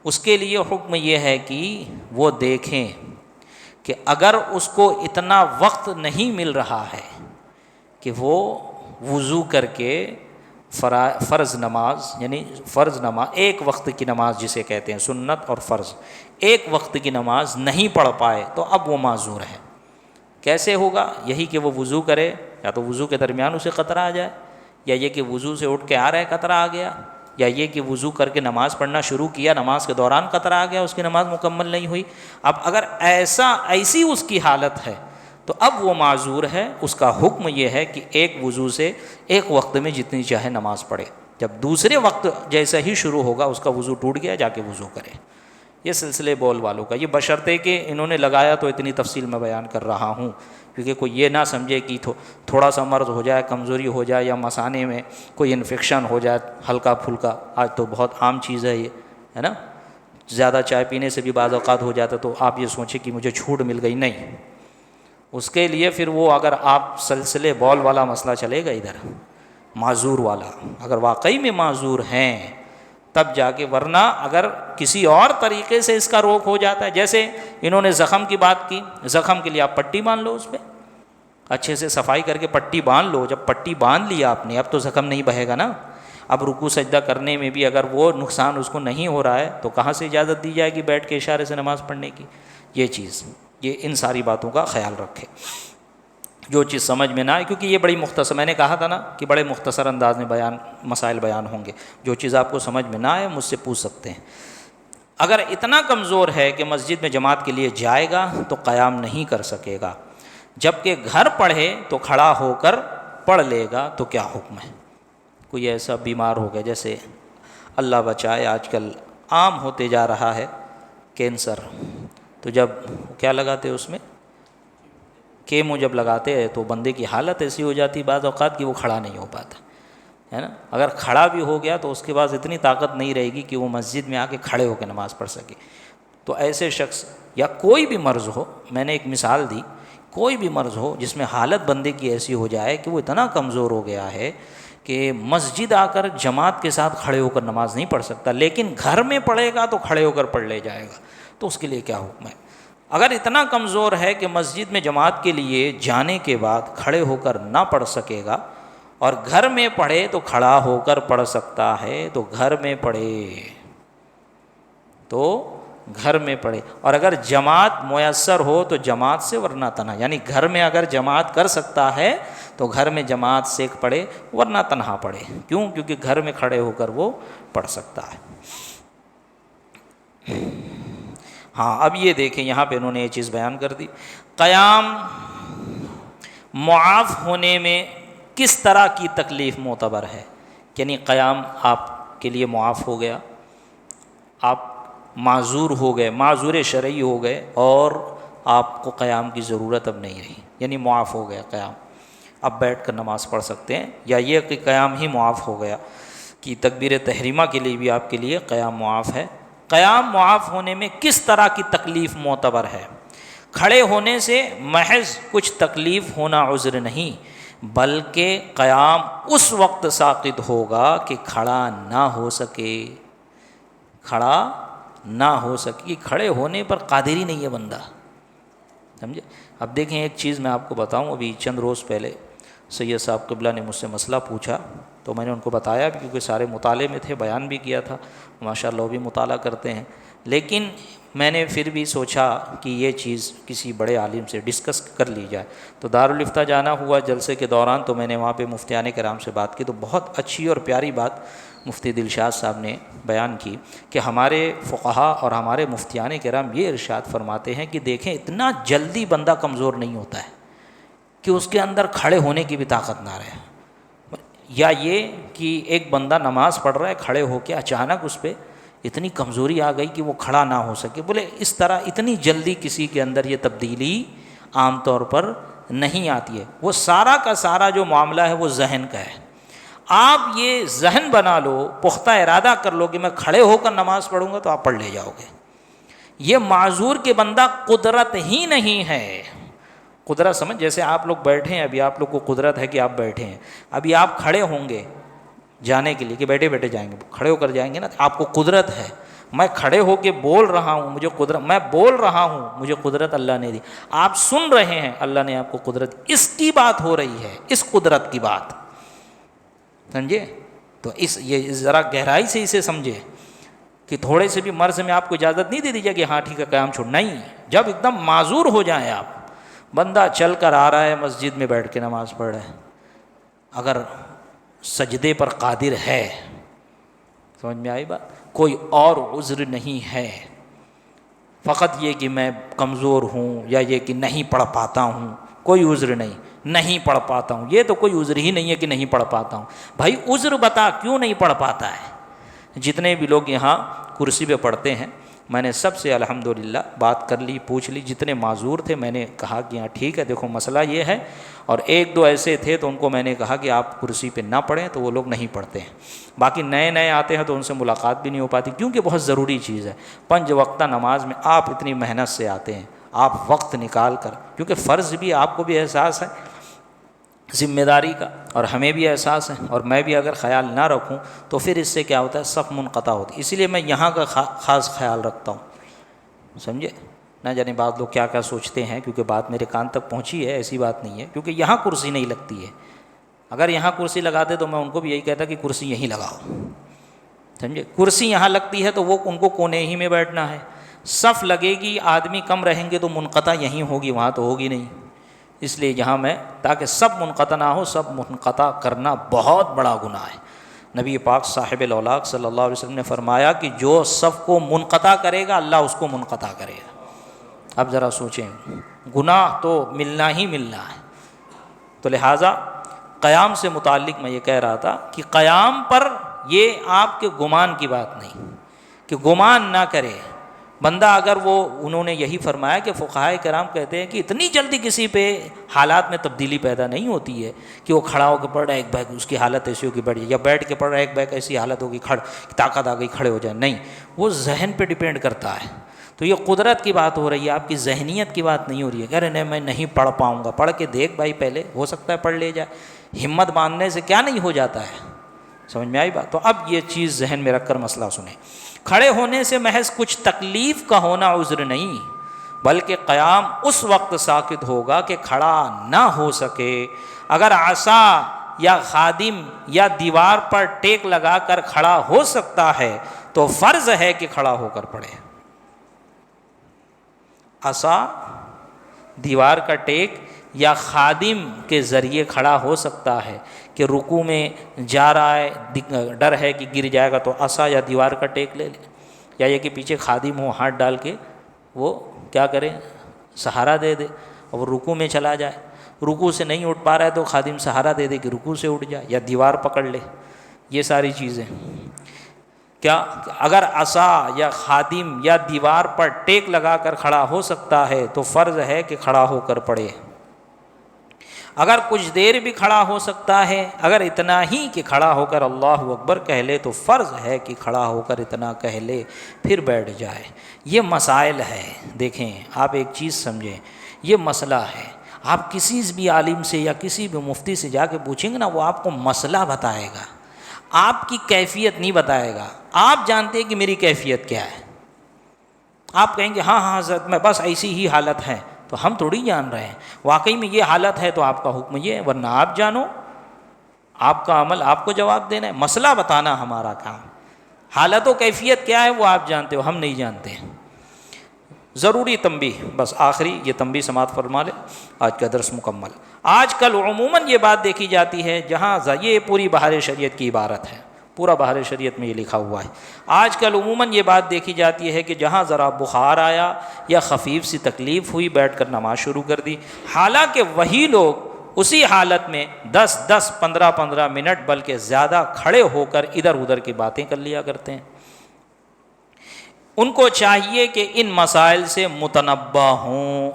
اس کے لیے حکم یہ ہے کہ وہ دیکھیں کہ اگر اس کو اتنا وقت نہیں مل رہا ہے کہ وہ وضو کر کے فرض نماز، یعنی فرض نماز ایک وقت کی نماز جسے کہتے ہیں، سنت اور فرض ایک وقت کی نماز نہیں پڑھ پائے تو اب وہ معذور ہے۔ کیسے ہوگا؟ یہی کہ وہ وضو کرے، یا تو وضو کے درمیان اسے قطرہ آ جائے، یا یہ کہ وضو سے اٹھ کے آ رہا ہے قطرہ آ گیا، یا یہ کہ وضو کر کے نماز پڑھنا شروع کیا، نماز کے دوران قطرہ آ گیا، اس کی نماز مکمل نہیں ہوئی۔ اب اگر ایسی اس کی حالت ہے تو اب وہ معذور ہے، اس کا حکم یہ ہے کہ ایک وضو سے ایک وقت میں جتنی چاہے نماز پڑھے، جب دوسرے وقت جیسا ہی شروع ہوگا اس کا وضو ٹوٹ گیا، جا کے وضو کرے۔ یہ سلسلے بول والوں کا، یہ بشرطے کہ انہوں نے لگایا تو اتنی تفصیل میں بیان کر رہا ہوں، کیونکہ کوئی یہ نہ سمجھے کہ تھوڑا سا مرض ہو جائے، کمزوری ہو جائے، یا مثانے میں کوئی انفیکشن ہو جائے ہلکا پھلکا، آج تو بہت عام چیز ہے یہ، ہے نا، زیادہ چائے پینے سے بھی بعض اوقات ہو جاتا، تو آپ یہ سوچیں کہ مجھے چھوٹ مل گئی، نہیں، اس کے لیے پھر وہ اگر آپ سلسلے بول والا مسئلہ چلے گا ادھر، معذور والا، اگر واقعی میں معذور ہیں تب جا کے، ورنہ اگر کسی اور طریقے سے اس کا روک ہو جاتا ہے، جیسے انہوں نے زخم کی بات کی، زخم کے لیے آپ پٹی باندھ لو، اس پہ اچھے سے صفائی کر کے پٹی باندھ لو، جب پٹی باندھ لیا آپ نے اب تو زخم نہیں بہے گا نا، اب رکوع سجدہ کرنے میں بھی اگر وہ نقصان اس کو نہیں ہو رہا ہے تو کہاں سے اجازت دی جائے گی بیٹھ کے اشارے سے نماز پڑھنے کی؟ یہ چیز، یہ ان ساری باتوں کا خیال رکھے، جو چیز سمجھ میں نہ آئے، کیونکہ یہ بڑی مختصر، میں نے کہا تھا نا کہ بڑے مختصر انداز میں مسائل بیان ہوں گے، جو چیز آپ کو سمجھ میں نہ آئے مجھ سے پوچھ سکتے ہیں۔ اگر اتنا کمزور ہے کہ مسجد میں جماعت کے لیے جائے گا تو قیام نہیں کر سکے گا، جبکہ گھر پڑھے تو کھڑا ہو کر پڑھ لے گا، تو کیا حکم ہے؟ کوئی ایسا بیمار ہو گیا، جیسے اللہ بچائے آج کل عام ہوتے جا رہا ہے کینسر، تو جب کیا لگاتے اس میں کیمو جب لگاتے ہیں تو بندے کی حالت ایسی ہو جاتی بعض اوقات کہ وہ کھڑا نہیں ہو پاتا ہے نا، اگر کھڑا بھی ہو گیا تو اس کے پاس اتنی طاقت نہیں رہے گی کہ وہ مسجد میں آ کے کھڑے ہو کے نماز پڑھ سکے۔ تو ایسے شخص، یا کوئی بھی مرض ہو، میں نے ایک مثال دی، کوئی بھی مرض ہو جس میں حالت بندے کی ایسی ہو جائے کہ وہ اتنا کمزور ہو گیا ہے کہ مسجد آ کر جماعت کے ساتھ کھڑے ہو کر نماز نہیں پڑھ سکتا، لیکن گھر میں پڑھے گا تو کھڑے ہو کر پڑھ لے جائے گا، تو اس کے لیے کیا حکم ہے؟ اگر اتنا کمزور ہے کہ مسجد میں جماعت کے لیے جانے کے بعد کھڑے ہو کر نہ پڑھ سکے گا، اور گھر میں پڑھے تو کھڑا ہو کر پڑھ سکتا ہے، تو گھر میں پڑھے، تو گھر میں پڑھے، اور اگر جماعت میسر ہو تو جماعت سے، ورنہ تنہا، یعنی گھر میں اگر جماعت کر سکتا ہے تو گھر میں جماعت سے پڑھے، ورنہ تنہا پڑھے، کیوں؟ کیونکہ گھر میں کھڑے ہو کر وہ پڑھ سکتا ہے۔ ہاں، اب یہ دیکھیں یہاں پہ انہوں نے یہ چیز بیان کر دی، قیام معاف ہونے میں کس طرح کی تکلیف معتبر ہے، یعنی قیام آپ کے لیے معاف ہو گیا، آپ معذور ہو گئے، معذور شرعی ہو گئے، اور آپ کو قیام کی ضرورت اب نہیں رہی، یعنی معاف ہو گیا قیام، اب بیٹھ کر نماز پڑھ سکتے ہیں، یا یہ کہ قیام ہی معاف ہو گیا کہ تکبیر تحریمہ کے لیے بھی آپ کے لیے قیام معاف ہے۔ قیام معاف ہونے میں کس طرح کی تکلیف معتبر ہے؟ کھڑے ہونے سے محض کچھ تکلیف ہونا عذر نہیں، بلکہ قیام اس وقت ساقط ہوگا کہ کھڑا نہ ہو سکے، کھڑا نہ ہو سکے، کھڑے ہونے پر قادر ہی نہیں ہے بندہ، سمجھے؟ اب دیکھیں ایک چیز میں آپ کو بتاؤں، ابھی چند روز پہلے سید صاحب قبلہ نے مجھ سے مسئلہ پوچھا، تو میں نے ان کو بتایا بھی، کیونکہ سارے مطالعے میں تھے، بیان بھی کیا تھا، ماشاءاللہ وہ بھی مطالعہ کرتے ہیں، لیکن میں نے پھر بھی سوچا کہ یہ چیز کسی بڑے عالم سے ڈسکس کر لی جائے، تو دارالفتہ جانا ہوا جلسے کے دوران، تو میں نے وہاں پہ مفتیان کرام سے بات کی، تو بہت اچھی اور پیاری بات مفتی دلشاد صاحب نے بیان کی کہ ہمارے فقہا اور ہمارے مفتیان کرام یہ ارشاد فرماتے ہیں کہ دیکھیں اتنا جلدی بندہ کمزور نہیں ہوتا ہے کہ اس کے اندر کھڑے ہونے کی بھی طاقت نہ رہے، یا یہ کہ ایک بندہ نماز پڑھ رہا ہے کھڑے ہو کے اچانک اس پہ اتنی کمزوری آ گئی کہ وہ کھڑا نہ ہو سکے، بولے اس طرح اتنی جلدی کسی کے اندر یہ تبدیلی عام طور پر نہیں آتی ہے، وہ سارا کا سارا جو معاملہ ہے وہ ذہن کا ہے، آپ یہ ذہن بنا لو، پختہ ارادہ کر لو کہ میں کھڑے ہو کر نماز پڑھوں گا، تو آپ پڑھ لے جاؤ گے۔ یہ معذور کے بندہ قدرت ہی نہیں ہے، قدرت سمجھ، جیسے آپ لوگ بیٹھے ہیں، ابھی آپ لوگ کو قدرت ہے کہ آپ بیٹھے ہیں، ابھی آپ کھڑے ہوں گے جانے کے لیے کہ بیٹھے بیٹھے جائیں گے، کھڑے ہو کر جائیں گے نا، آپ کو قدرت ہے، میں کھڑے ہو کے بول رہا ہوں، مجھے قدرت، میں بول رہا ہوں، مجھے قدرت اللہ نے دی، آپ سن رہے ہیں، اللہ نے آپ کو قدرت، اس کی بات ہو رہی ہے، اس قدرت کی بات، سمجھے؟ تو یہ ذرا گہرائی سے اسے سمجھے کہ تھوڑے سے بھی مرض میں آپ کو اجازت نہیں دے دی جائے کہ ہاں ٹھیک ہے قیام چھوڑ، نہیں، جب ایک دم معذور ہو جائیں آپ، بندہ چل کر آ رہا ہے مسجد میں بیٹھ کے نماز پڑھ رہا ہے، اگر سجدے پر قادر ہے، سمجھ میں آئی بات، کوئی اور عذر نہیں ہے، فقط یہ کہ میں کمزور ہوں، یا یہ کہ نہیں پڑھ پاتا ہوں، کوئی عذر نہیں پڑھ پاتا ہوں، یہ تو کوئی عذر ہی نہیں ہے کہ نہیں پڑھ پاتا ہوں۔ بھائی عذر بتا کیوں نہیں پڑھ پاتا ہے؟ جتنے بھی لوگ یہاں کرسی پہ پڑھتے ہیں، میں نے سب سے الحمدللہ بات کر لی، پوچھ لی، جتنے معذور تھے میں نے کہا کہ ہاں ٹھیک ہے دیکھو مسئلہ یہ ہے، اور ایک دو ایسے تھے تو ان کو میں نے کہا کہ آپ کرسی پہ نہ پڑھیں، تو وہ لوگ نہیں پڑھتے ہیں۔ باقی نئے نئے آتے ہیں تو ان سے ملاقات بھی نہیں ہو پاتی، کیونکہ بہت ضروری چیز ہے۔ 5 وقتہ نماز میں آپ اتنی محنت سے آتے ہیں، آپ وقت نکال کر، کیونکہ فرض بھی آپ کو بھی احساس ہے ذمہ داری کا، اور ہمیں بھی احساس ہے، اور میں بھی اگر خیال نہ رکھوں تو پھر اس سے کیا ہوتا ہے، صف منقطع ہوتی ہے۔ اسی لیے میں یہاں کا خاص خیال رکھتا ہوں، سمجھے؟ نہ جانے بعض لوگ کیا کیا سوچتے ہیں، کیونکہ بات میرے کان تک پہنچی ہے، ایسی بات نہیں ہے، کیونکہ یہاں کرسی نہیں لگتی ہے۔ اگر یہاں کرسی لگاتے تو میں ان کو بھی یہی کہتا کہ کرسی یہیں لگاؤ، سمجھے؟ کرسی یہاں لگتی ہے تو وہ ان کو کونے ہی میں بیٹھنا ہے، صف لگے گی، آدمی کم رہیں گے تو منقطع یہیں ہوگی، وہاں تو ہوگی نہیں۔ اس لیے یہاں میں، تاکہ سب منقطع نہ ہو، سب منقطع کرنا بہت بڑا گناہ ہے۔ نبی پاک صاحب الاولاق صلی اللہ علیہ وسلم نے فرمایا کہ جو صف کو منقطع کرے گا اللہ اس کو منقطع کرے گا۔ اب ذرا سوچیں، گناہ تو ملنا ہی ملنا ہے۔ تو لہٰذا قیام سے متعلق میں یہ کہہ رہا تھا کہ قیام پر یہ آپ کے گمان کی بات نہیں، کہ گمان نہ کرے بندہ۔ اگر وہ، انہوں نے یہی فرمایا کہ فقہائے کرام کہتے ہیں کہ اتنی جلدی کسی پہ حالات میں تبدیلی پیدا نہیں ہوتی ہے کہ وہ کھڑا ہو کے پڑھ رہا ہے ایک بیک اس کی حالت ایسی ہوگی بڑھ جائے، یا بیٹھ کے پڑھ رہا ہے ایک بیک ایسی حالت ہوگی طاقت آ گئی کھڑے ہو جائے، نہیں، وہ ذہن پہ ڈیپینڈ کرتا ہے۔ تو یہ قدرت کی بات ہو رہی ہے، آپ کی ذہنیت کی بات نہیں ہو رہی ہے۔ کہہ رہے نہیں میں نہیں پڑھ پاؤں گا، پڑھ کے دیکھ بھائی، پہلے ہو سکتا ہے پڑھ لے جائے، ہمت باندھنے سے کیا نہیں ہو جاتا ہے، سمجھ میں آئی بات؟ تو اب یہ چیز ذہن میں رکھ کر مسئلہ سنیں۔ کھڑے ہونے سے محض کچھ تکلیف کا ہونا عذر نہیں، بلکہ قیام اس وقت ساقط ہوگا کہ کھڑا نہ ہو سکے۔ اگر عصا یا خادم یا دیوار پر ٹیک لگا کر کھڑا ہو سکتا ہے تو فرض ہے کہ کھڑا ہو کر پڑھے۔ عصا، دیوار کا ٹیک یا خادم کے ذریعے کھڑا ہو سکتا ہے کہ رکوع میں جا رہا ہے، ڈر ہے کہ گر جائے گا تو عصا یا دیوار کا ٹیک لے لے، یا یہ کہ پیچھے خادم ہو ہاتھ ڈال کے وہ کیا کرے، سہارا دے دے، اور رکوع میں چلا جائے، رکوع سے نہیں اٹھ پا رہا ہے تو خادم سہارا دے دے کہ رکوع سے اٹھ جائے، یا دیوار پکڑ لے۔ یہ ساری چیزیں کیا، اگر عصا یا خادم یا دیوار پر ٹیک لگا کر کھڑا ہو سکتا ہے تو فرض ہے کہ کھڑا ہو کر پڑھے۔ اگر کچھ دیر بھی کھڑا ہو سکتا ہے، اگر اتنا ہی کہ کھڑا ہو کر اللہ اکبر کہہ لے تو فرض ہے کہ کھڑا ہو کر اتنا کہہ لے پھر بیٹھ جائے۔ یہ مسائل ہے، دیکھیں آپ ایک چیز سمجھیں، یہ مسئلہ ہے۔ آپ کسی بھی عالم سے یا کسی بھی مفتی سے جا کے پوچھیں گے نا، وہ آپ کو مسئلہ بتائے گا، آپ کی کیفیت نہیں بتائے گا۔ آپ جانتے ہیں کہ میری کیفیت کیا ہے، آپ کہیں گے ہاں ہاں حضرت میں بس ایسی ہی حالت ہے، تو ہم تھوڑی جان رہے ہیں واقعی میں یہ حالت ہے تو آپ کا حکم یہ ہے، ورنہ آپ جانو، آپ کا عمل آپ کو جواب دینا ہے، مسئلہ بتانا ہمارا کام۔ حالت و کیفیت کیا ہے وہ آپ جانتے ہو، ہم نہیں جانتے۔ ضروری تنبیہ، بس آخری یہ تنبیہ سماعت فرما لے، آج کا درس مکمل۔ آج کل عموماً یہ بات دیکھی جاتی ہے، جہاں یہ پوری بہار شریعت کی عبارت ہے، پورا بہار شریعت میں یہ لکھا ہوا ہے، آج کل عموماً یہ بات دیکھی جاتی ہے کہ جہاں ذرا بخار آیا یا خفیف سی تکلیف ہوئی بیٹھ کر نماز شروع کر دی، حالانکہ وہی لوگ اسی حالت میں 10 15 منٹ بلکہ زیادہ کھڑے ہو کر ادھر ادھر کی باتیں کر لیا کرتے ہیں۔ ان کو چاہیے کہ ان مسائل سے متنبہ ہوں،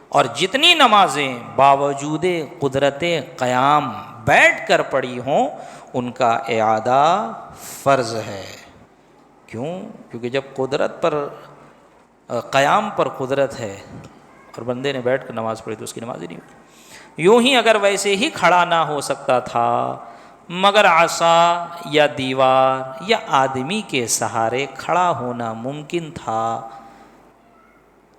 اور جتنی نمازیں باوجود قدرت قیام بیٹھ کر پڑھی ہوں ان کا اعادہ فرض ہے۔ کیوں؟ کیونکہ جب قدرت پر، قیام پر قدرت ہے اور بندے نے بیٹھ کر نماز پڑھی تو اس کی نماز ہی نہیں ہوئی۔ یوں ہی اگر ویسے ہی کھڑا نہ ہو سکتا تھا مگر عصا یا دیوار یا آدمی کے سہارے کھڑا ہونا ممکن تھا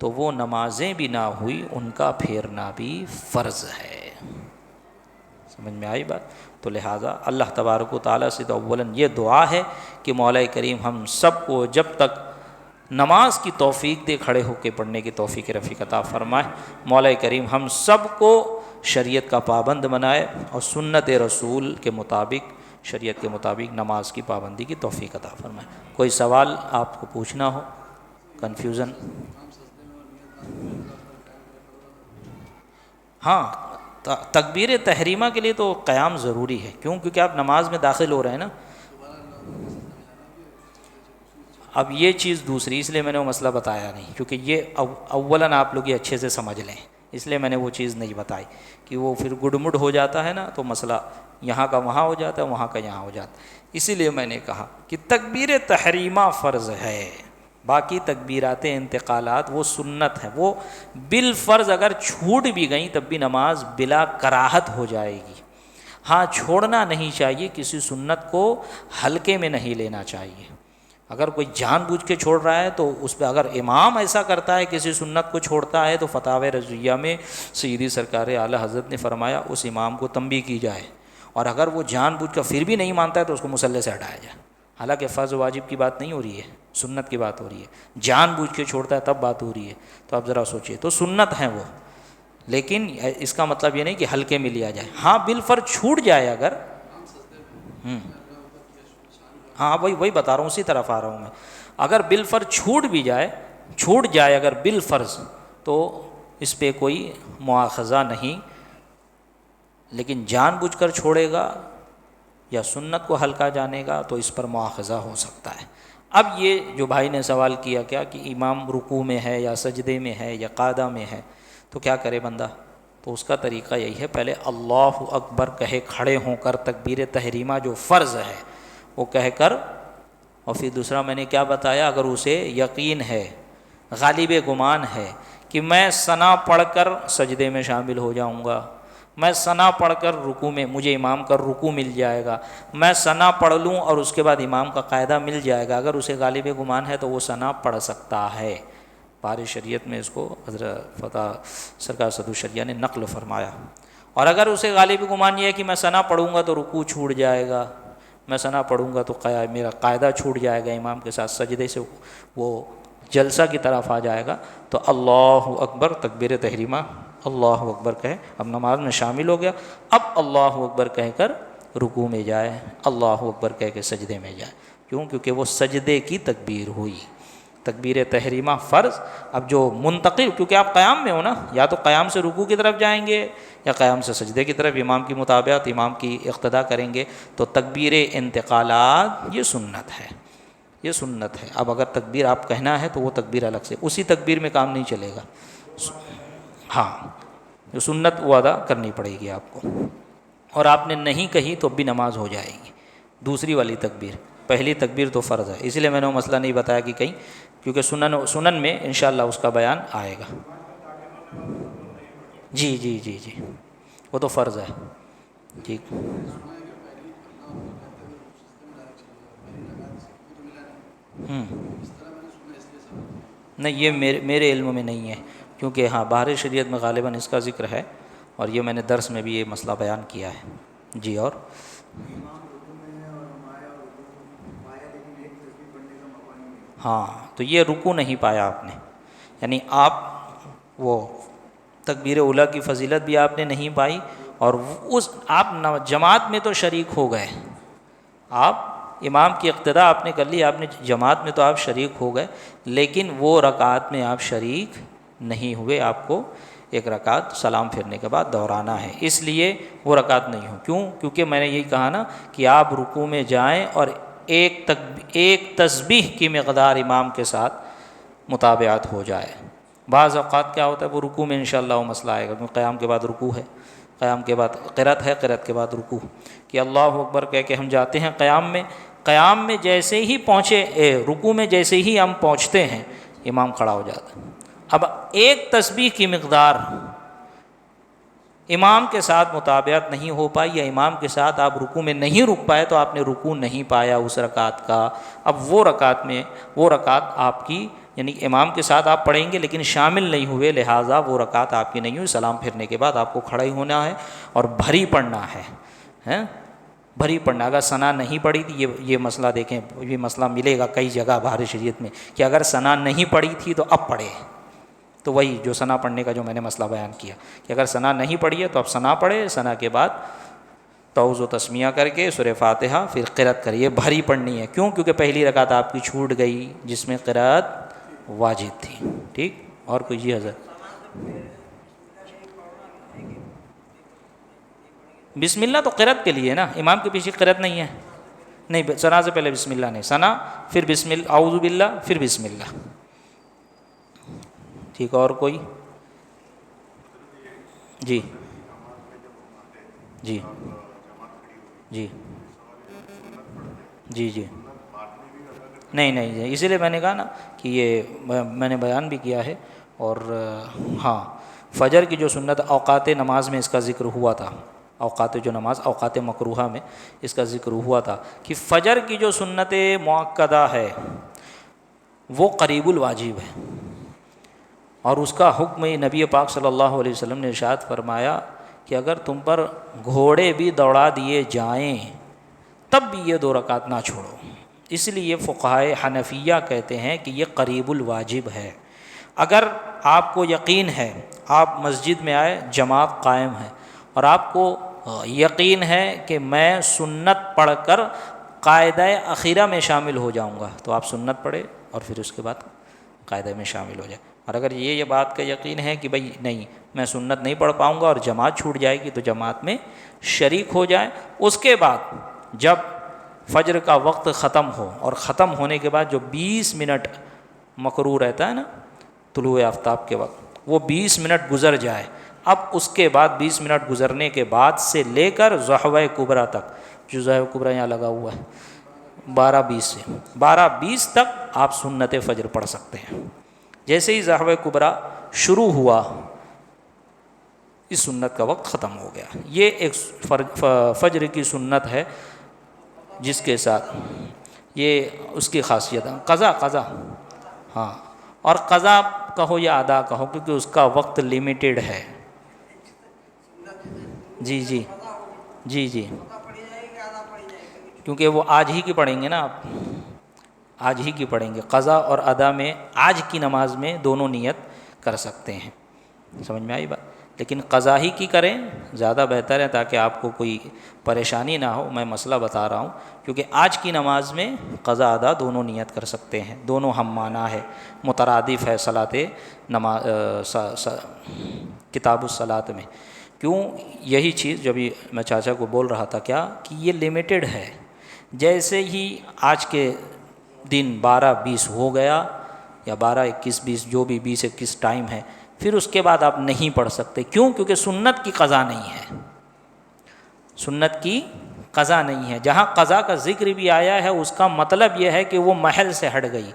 تو وہ نمازیں بھی نہ ہوئی، ان کا پھیرنا بھی فرض ہے۔ سمجھ میں آئی بات؟ تو لہٰذا اللہ تبارک و تعالیٰ سے تو اولاً یہ دعا ہے کہ مولا کریم ہم سب کو جب تک نماز کی توفیق دے کھڑے ہو کے پڑھنے کی توفیق رفیق عطا فرمائے۔ مولا کریم ہم سب کو شریعت کا پابند بنائے اور سنت رسول کے مطابق، شریعت کے مطابق نماز کی پابندی کی توفیق عطا فرمائے۔ کوئی سوال آپ کو پوچھنا ہو، کنفیوژن؟ ہاں تکبیر تحریمہ کے لیے تو قیام ضروری ہے، کیوں؟ کیونکہ آپ نماز میں داخل ہو رہے ہیں نا. اب یہ چیز دوسری، اس لیے میں نے وہ مسئلہ بتایا نہیں، کیونکہ یہ اولاً آپ لوگ یہ اچھے سے سمجھ لیں، اس لیے میں نے وہ چیز نہیں بتائی کہ وہ پھر گڈمڈ ہو جاتا ہے نا، تو مسئلہ یہاں کا وہاں ہو جاتا ہے، وہاں کا یہاں ہو جاتا ہے. اسی لیے میں نے کہا کہ تکبیر تحریمہ فرض ہے، باقی تکبیرات انتقالات وہ سنت ہے، وہ بالفرض اگر چھوٹ بھی گئیں تب بھی نماز بلا کراہت ہو جائے گی. ہاں چھوڑنا نہیں چاہیے، کسی سنت کو ہلکے میں نہیں لینا چاہیے. اگر کوئی جان بوجھ کے چھوڑ رہا ہے تو اس پہ، اگر امام ایسا کرتا ہے کسی سنت کو چھوڑتا ہے، تو فتاوی رضویہ میں سیدی سرکار اعلیٰ حضرت نے فرمایا اس امام کو تنبیہ کی جائے، اور اگر وہ جان بوجھ کر پھر بھی نہیں مانتا ہے تو اس کو مصلی سے ہٹایا جائے. حالانکہ فرض واجب کی بات نہیں ہو رہی ہے، سنت کی بات ہو رہی ہے. جان بوجھ کے چھوڑتا ہے تب بات ہو رہی ہے. تو آپ ذرا سوچئے، تو سنت ہیں وہ، لیکن اس کا مطلب یہ نہیں کہ ہلکے میں لیا جائے. ہاں بالفرض چھوٹ جائے اگر، ہاں وہی بتا رہا ہوں، اسی طرف آ رہا ہوں میں. اگر بالفرض چھوٹ جائے اگر بالفرض، تو اس پہ کوئی مواخذہ نہیں. لیکن جان بوجھ کر چھوڑے گا یا سنت کو ہلکا جانے گا تو اس پر مواخذہ ہو سکتا ہے. اب یہ جو بھائی نے سوال کیا کیا کہ امام رکوع میں ہے یا سجدے میں ہے یا قعدہ میں ہے تو کیا کرے بندہ؟ تو اس کا طریقہ یہی ہے، پہلے اللہ اکبر کہے کھڑے ہوں کر، تکبیر تحریمہ جو فرض ہے وہ کہہ کر، اور پھر دوسرا میں نے کیا بتایا، اگر اسے یقین ہے، غالب گمان ہے کہ میں ثنا پڑھ کر سجدے میں شامل ہو جاؤں گا، میں ثنا پڑھ کر رکوع میں مجھے امام کا رکوع مل جائے گا، میں ثنا پڑھ لوں اور اس کے بعد امام کا قاعدہ مل جائے گا، اگر اسے غالب گمان ہے تو وہ ثنا پڑھ سکتا ہے. بار شریعت میں اس کو حضرت فتح سرکار صدر الشریعہ نے نقل فرمایا. اور اگر اسے غالب گمان یہ ہے کہ میں ثنا پڑھوں گا تو رکوع چھوٹ جائے گا، میں ثنا پڑھوں گا تو میرا قاعدہ چھوٹ جائے گا، امام کے ساتھ سجدے سے وہ جلسہ کی طرف آ جائے گا، تو اللہ اکبر تکبیر تحریمہ اللہ اکبر کہے، اب نماز میں شامل ہو گیا. اب اللہ اکبر کہہ کر رکوع میں جائے، اللہ اکبر کہہ کے سجدے میں جائے. کیوں؟ کیونکہ وہ سجدے کی تکبیر ہوئی. تکبیر تحریمہ فرض. اب جو منتقل، کیونکہ آپ قیام میں ہو نا، یا تو قیام سے رکوع کی طرف جائیں گے یا قیام سے سجدے کی طرف، امام کی مطابقت، امام کی اقتداء کریں گے. تو تکبیر انتقالات یہ سنت ہے، یہ سنت ہے. اب اگر تکبیر آپ کہنا ہے تو وہ تکبیر الگ سے، اسی تکبیر میں کام نہیں چلے گا. ہاں جو سنت وہ ادا کرنی پڑے گی آپ کو، اور آپ نے نہیں کہی تو بھی نماز ہو جائے گی. دوسری والی تکبیر، پہلی تکبیر تو فرض ہے، اسی لیے میں نے وہ مسئلہ نہیں بتایا کہ کہیں، کیونکہ سنن میں انشاءاللہ اس کا بیان آئے گا. جی جی جی جی وہ تو فرض ہے. ٹھیک. نہیں یہ میرے علم میں نہیں ہے، کیونکہ ہاں بہار شریعت میں غالباً اس کا ذکر ہے، اور یہ میں نے درس میں بھی یہ مسئلہ بیان کیا ہے. جی. اور ہاں تو یہ رکوع نہیں پایا آپ نے، یعنی آپ وہ تکبیر اولیٰ کی فضیلت بھی آپ نے نہیں پائی، اور اس آپ جماعت میں تو شریک ہو گئے، آپ امام کی اقتداء آپ نے کر لی، آپ نے جماعت میں تو آپ شریک ہو گئے، لیکن وہ رکعت میں آپ شریک نہیں ہوئے. آپ کو ایک رکعت سلام پھرنے کے بعد دہرانا ہے، اس لیے وہ رکعت نہیں ہو. کیوں؟ کیونکہ میں نے یہی کہا نا کہ آپ رکوع میں جائیں اور ایک تسبیح کی مقدار امام کے ساتھ مطابعت ہو جائے. بعض اوقات کیا ہوتا ہے وہ رکوع میں انشاءاللہ وہ مسئلہ آئے گا، کیونکہ قیام کے بعد رکوع ہے، قیام کے بعد قرات ہے، قرات کے بعد رکوع، کہ اللہ اکبر کہہ کے ہم جاتے ہیں قیام میں جیسے ہی پہنچے، رکوع میں جیسے ہی ہم پہنچتے ہیں امام کھڑا ہو جاتا ہے. اب ایک تسبیح کی مقدار امام کے ساتھ مطابقت نہیں ہو پائی، یا امام کے ساتھ آپ رکوع میں نہیں رک پائے، تو آپ نے رکوع نہیں پایا اس رکعت کا. اب وہ رکعت آپ کی، یعنی امام کے ساتھ آپ پڑھیں گے لیکن شامل نہیں ہوئے، لہٰذا وہ رکعت آپ کی نہیں ہوئی. سلام پھرنے کے بعد آپ کو کھڑا ہی ہونا ہے اور بھری پڑھنا ہے، بھری پڑھنا. اگر ثنا نہیں پڑھی تھی، یہ مسئلہ دیکھیں، یہ مسئلہ ملے گا کئی جگہ بہار شریعت میں، کہ اگر ثنا نہیں پڑھی تھی تو اب پڑھے. تو وہی جو ثنا پڑھنے کا جو میں نے مسئلہ بیان کیا، کہ اگر ثنا نہیں پڑھی ہے تو اب ثنا پڑھے، ثنا کے بعد توض و تسمیہ کر کے سورہ فاتحہ پھر قرات کریے. بھری پڑھنی ہے. کیوں؟ کیونکہ پہلی رکعت آپ کی چھوٹ گئی جس میں قرات واجب تھی. ٹھیک. اور کوئی؟ جی حضرت. بسم اللہ تو قرأت کے لیے نا، امام کے پیچھے قرأت نہیں ہے، نہیں ثنا سے پہلے بسم اللہ نہیں، ثنا پھر بسم اللہ، اعوذ باللہ پھر بسم اللہ. ٹھیک ہے، اور کوئی؟ جی جی جی جی جی نہیں نہیں، اسی لیے میں نے کہا نا کہ یہ میں نے بیان بھی کیا ہے. اور ہاں، فجر کی جو سنت اوقات نماز میں اس کا ذکر ہوا تھا، اوقات جو نماز اوقات مکروہہ میں اس کا ذکر ہوا تھا کہ فجر کی جو سنت مؤکدہ ہے وہ قریب الواجب ہے، اور اس کا حکم نبی پاک صلی اللہ علیہ وسلم نے ارشاد فرمایا کہ اگر تم پر گھوڑے بھی دوڑا دیے جائیں تب بھی یہ 2 رکعت نہ چھوڑو. اس لیے فقہائے حنفیہ کہتے ہیں کہ یہ قریب الواجب ہے. اگر آپ کو یقین ہے، آپ مسجد میں آئے، جماعت قائم ہے، اور آپ کو یقین ہے کہ میں سنت پڑھ کر قاعدہ اخیرہ میں شامل ہو جاؤں گا، تو آپ سنت پڑھے اور پھر اس کے بعد قاعدہ میں شامل ہو جائے. اور اگر یہ بات کا یقین ہے کہ بھئی نہیں میں سنت نہیں پڑھ پاؤں گا اور جماعت چھوٹ جائے گی، تو جماعت میں شریک ہو جائیں. اس کے بعد جب فجر کا وقت ختم ہو، اور ختم ہونے کے بعد جو 20 منٹ مکروہ رہتا ہے نا طلوع آفتاب کے وقت، وہ 20 منٹ گزر جائے. اب اس کے بعد 20 منٹ گزرنے کے بعد سے لے کر ضحوہ کبریٰ تک، جو ضحوہ کبریٰ یہاں لگا ہوا ہے 12:20 سے 12:20 تک آپ سنت فجر پڑھ سکتے ہیں. جیسے ہی ضحوہ کبریٰ شروع ہوا، اس سنت کا وقت ختم ہو گیا. یہ ایک فجر کی سنت ہے جس کے ساتھ یہ اس کی خاصیت ہے. قضا ہاں، اور قضا کہو یا ادا کہو کیونکہ اس کا وقت لیمیٹڈ ہے. جی جی جی جی، کیونکہ وہ آج ہی کی پڑھیں گے نا، آپ آج ہی کی پڑھیں گے. قضا اور ادا میں آج کی نماز میں دونوں نیت کر سکتے ہیں. سمجھ میں آئی بات؟ لیکن قضا ہی کی کریں زیادہ بہتر ہے تاکہ آپ کو کوئی پریشانی نہ ہو. میں مسئلہ بتا رہا ہوں کیونکہ آج کی نماز میں قضا ادا دونوں نیت کر سکتے ہیں، دونوں ہم معنی ہے، مترادف ہے صلاۃ نماز کتاب الصلاۃ میں. کیوں؟ یہی چیز جو بھی میں چاچا کو بول رہا تھا کیا کہ یہ لیمیٹڈ ہے. جیسے ہی آج کے دن 12:20 ہو گیا یا 12:21-20 جو بھی 20-21 ٹائم ہے، پھر اس کے بعد آپ نہیں پڑھ سکتے. کیوں؟ کیونکہ سنت کی قضا نہیں ہے، سنت کی قضا نہیں ہے. جہاں قضا کا ذکر بھی آیا ہے اس کا مطلب یہ ہے کہ وہ محل سے ہٹ گئی.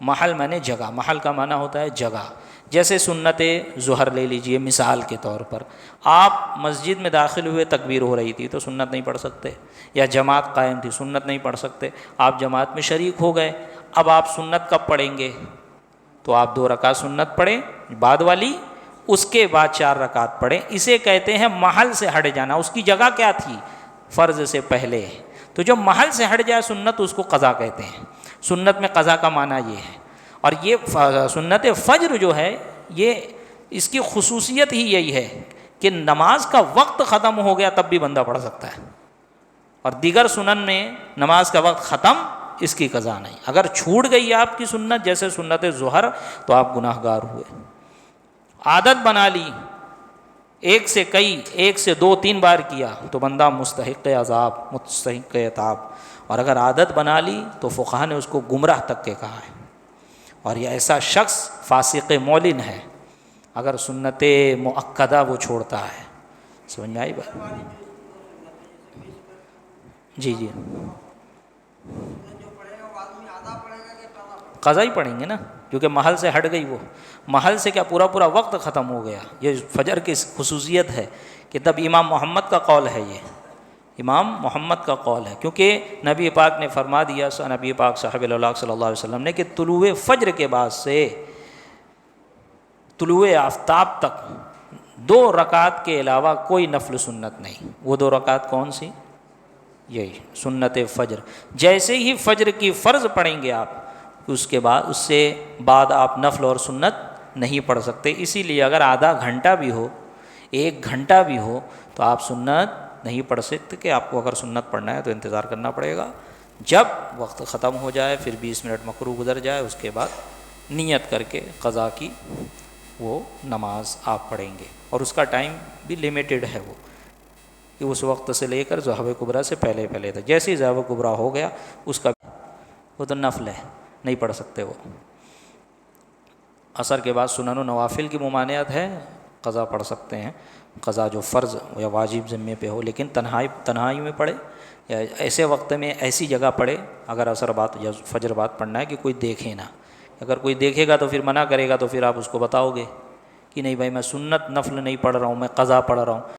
محل معنی جگہ، محل کا معنی ہوتا ہے جگہ. جیسے سنت ظہر لے لیجئے مثال کے طور پر، آپ مسجد میں داخل ہوئے تکبیر ہو رہی تھی تو سنت نہیں پڑھ سکتے، یا جماعت قائم تھی سنت نہیں پڑھ سکتے. آپ جماعت میں شریک ہو گئے، اب آپ سنت کب پڑھیں گے؟ تو آپ 2 رکعت سنت پڑھیں بعد والی، اس کے بعد 4 رکعت پڑھیں. اسے کہتے ہیں محل سے ہٹ جانا. اس کی جگہ کیا تھی؟ فرض سے پہلے. تو جو محل سے ہٹ جائے سنت اس کو قضا کہتے ہیں. سنت میں قضا کا معنی یہ ہے. اور یہ سنت فجر جو ہے یہ اس کی خصوصیت ہی یہی ہے کہ نماز کا وقت ختم ہو گیا تب بھی بندہ پڑھ سکتا ہے، اور دیگر سنن میں نماز کا وقت ختم اس کی قضا نہیں. اگر چھوٹ گئی آپ کی سنت جیسے سنت ظہر تو آپ گناہ گار ہوئے. عادت بنا لی، ایک سے 2-3 بار کیا تو بندہ مستحق عذاب، مستحق عتاب. اور اگر عادت بنا لی تو فقہا نے اس کو گمراہ تک کے کہا ہے، اور یہ ایسا شخص فاسق معلن ہے اگر سنت مؤکدہ وہ چھوڑتا ہے. سمجھ میں آئی بات؟ جی جی، قضا ہی پڑھیں گے نا کیونکہ محل سے ہٹ گئی. وہ محل سے کیا پورا وقت ختم ہو گیا. یہ فجر کی خصوصیت ہے کہ تب امام محمد کا قول ہے، یہ امام محمد کا قول ہے، کیونکہ نبی پاک نے فرما دیا، نبی پاک صاحب اللہ صلی اللہ علیہ وسلم نے، کہ طلوع فجر کے بعد سے طلوع آفتاب تک 2 رکعت کے علاوہ کوئی نفل سنت نہیں. وہ 2 رکعت کون سی؟ یہی سنت فجر. جیسے ہی فجر کی فرض پڑھیں گے آپ، اس کے بعد اس سے بعد آپ نفل اور سنت نہیں پڑھ سکتے. اسی لیے اگر آدھا گھنٹہ بھی ہو، 1 گھنٹہ بھی ہو تو آپ سنت نہیں پڑھ سکتے. کہ آپ کو اگر سنت پڑھنا ہے تو انتظار کرنا پڑے گا جب وقت ختم ہو جائے، پھر 20 منٹ مکروہ گزر جائے، اس کے بعد نیت کر کے قضا کی وہ نماز آپ پڑھیں گے. اور اس کا ٹائم بھی لیمیٹڈ ہے. وہ کہ اس وقت سے لے کر ظہر کبریٰ سے پہلے پہلے تھا، جیسے ہی ظہر کبریٰ ہو گیا اس کا وہ تو نفل ہے، نہیں پڑھ سکتے وہ۔ عصر کے بعد سنن و نوافل کی ممانعت ہے، قضا پڑھ سکتے ہیں، قضا جو فرض یا واجب ذمے پہ ہو، لیکن تنہائی میں پڑھے یا ایسے وقت میں ایسی جگہ پڑھے اگر عصر بعد یا فجر بعد پڑھنا ہے کہ کوئی دیکھے نہ۔ اگر کوئی دیکھے گا تو پھر منع کرے گا، تو پھر آپ اس کو بتاؤ گے کہ نہیں بھائی میں سنت نفل نہیں پڑھ رہا ہوں، میں قضا پڑھ رہا ہوں۔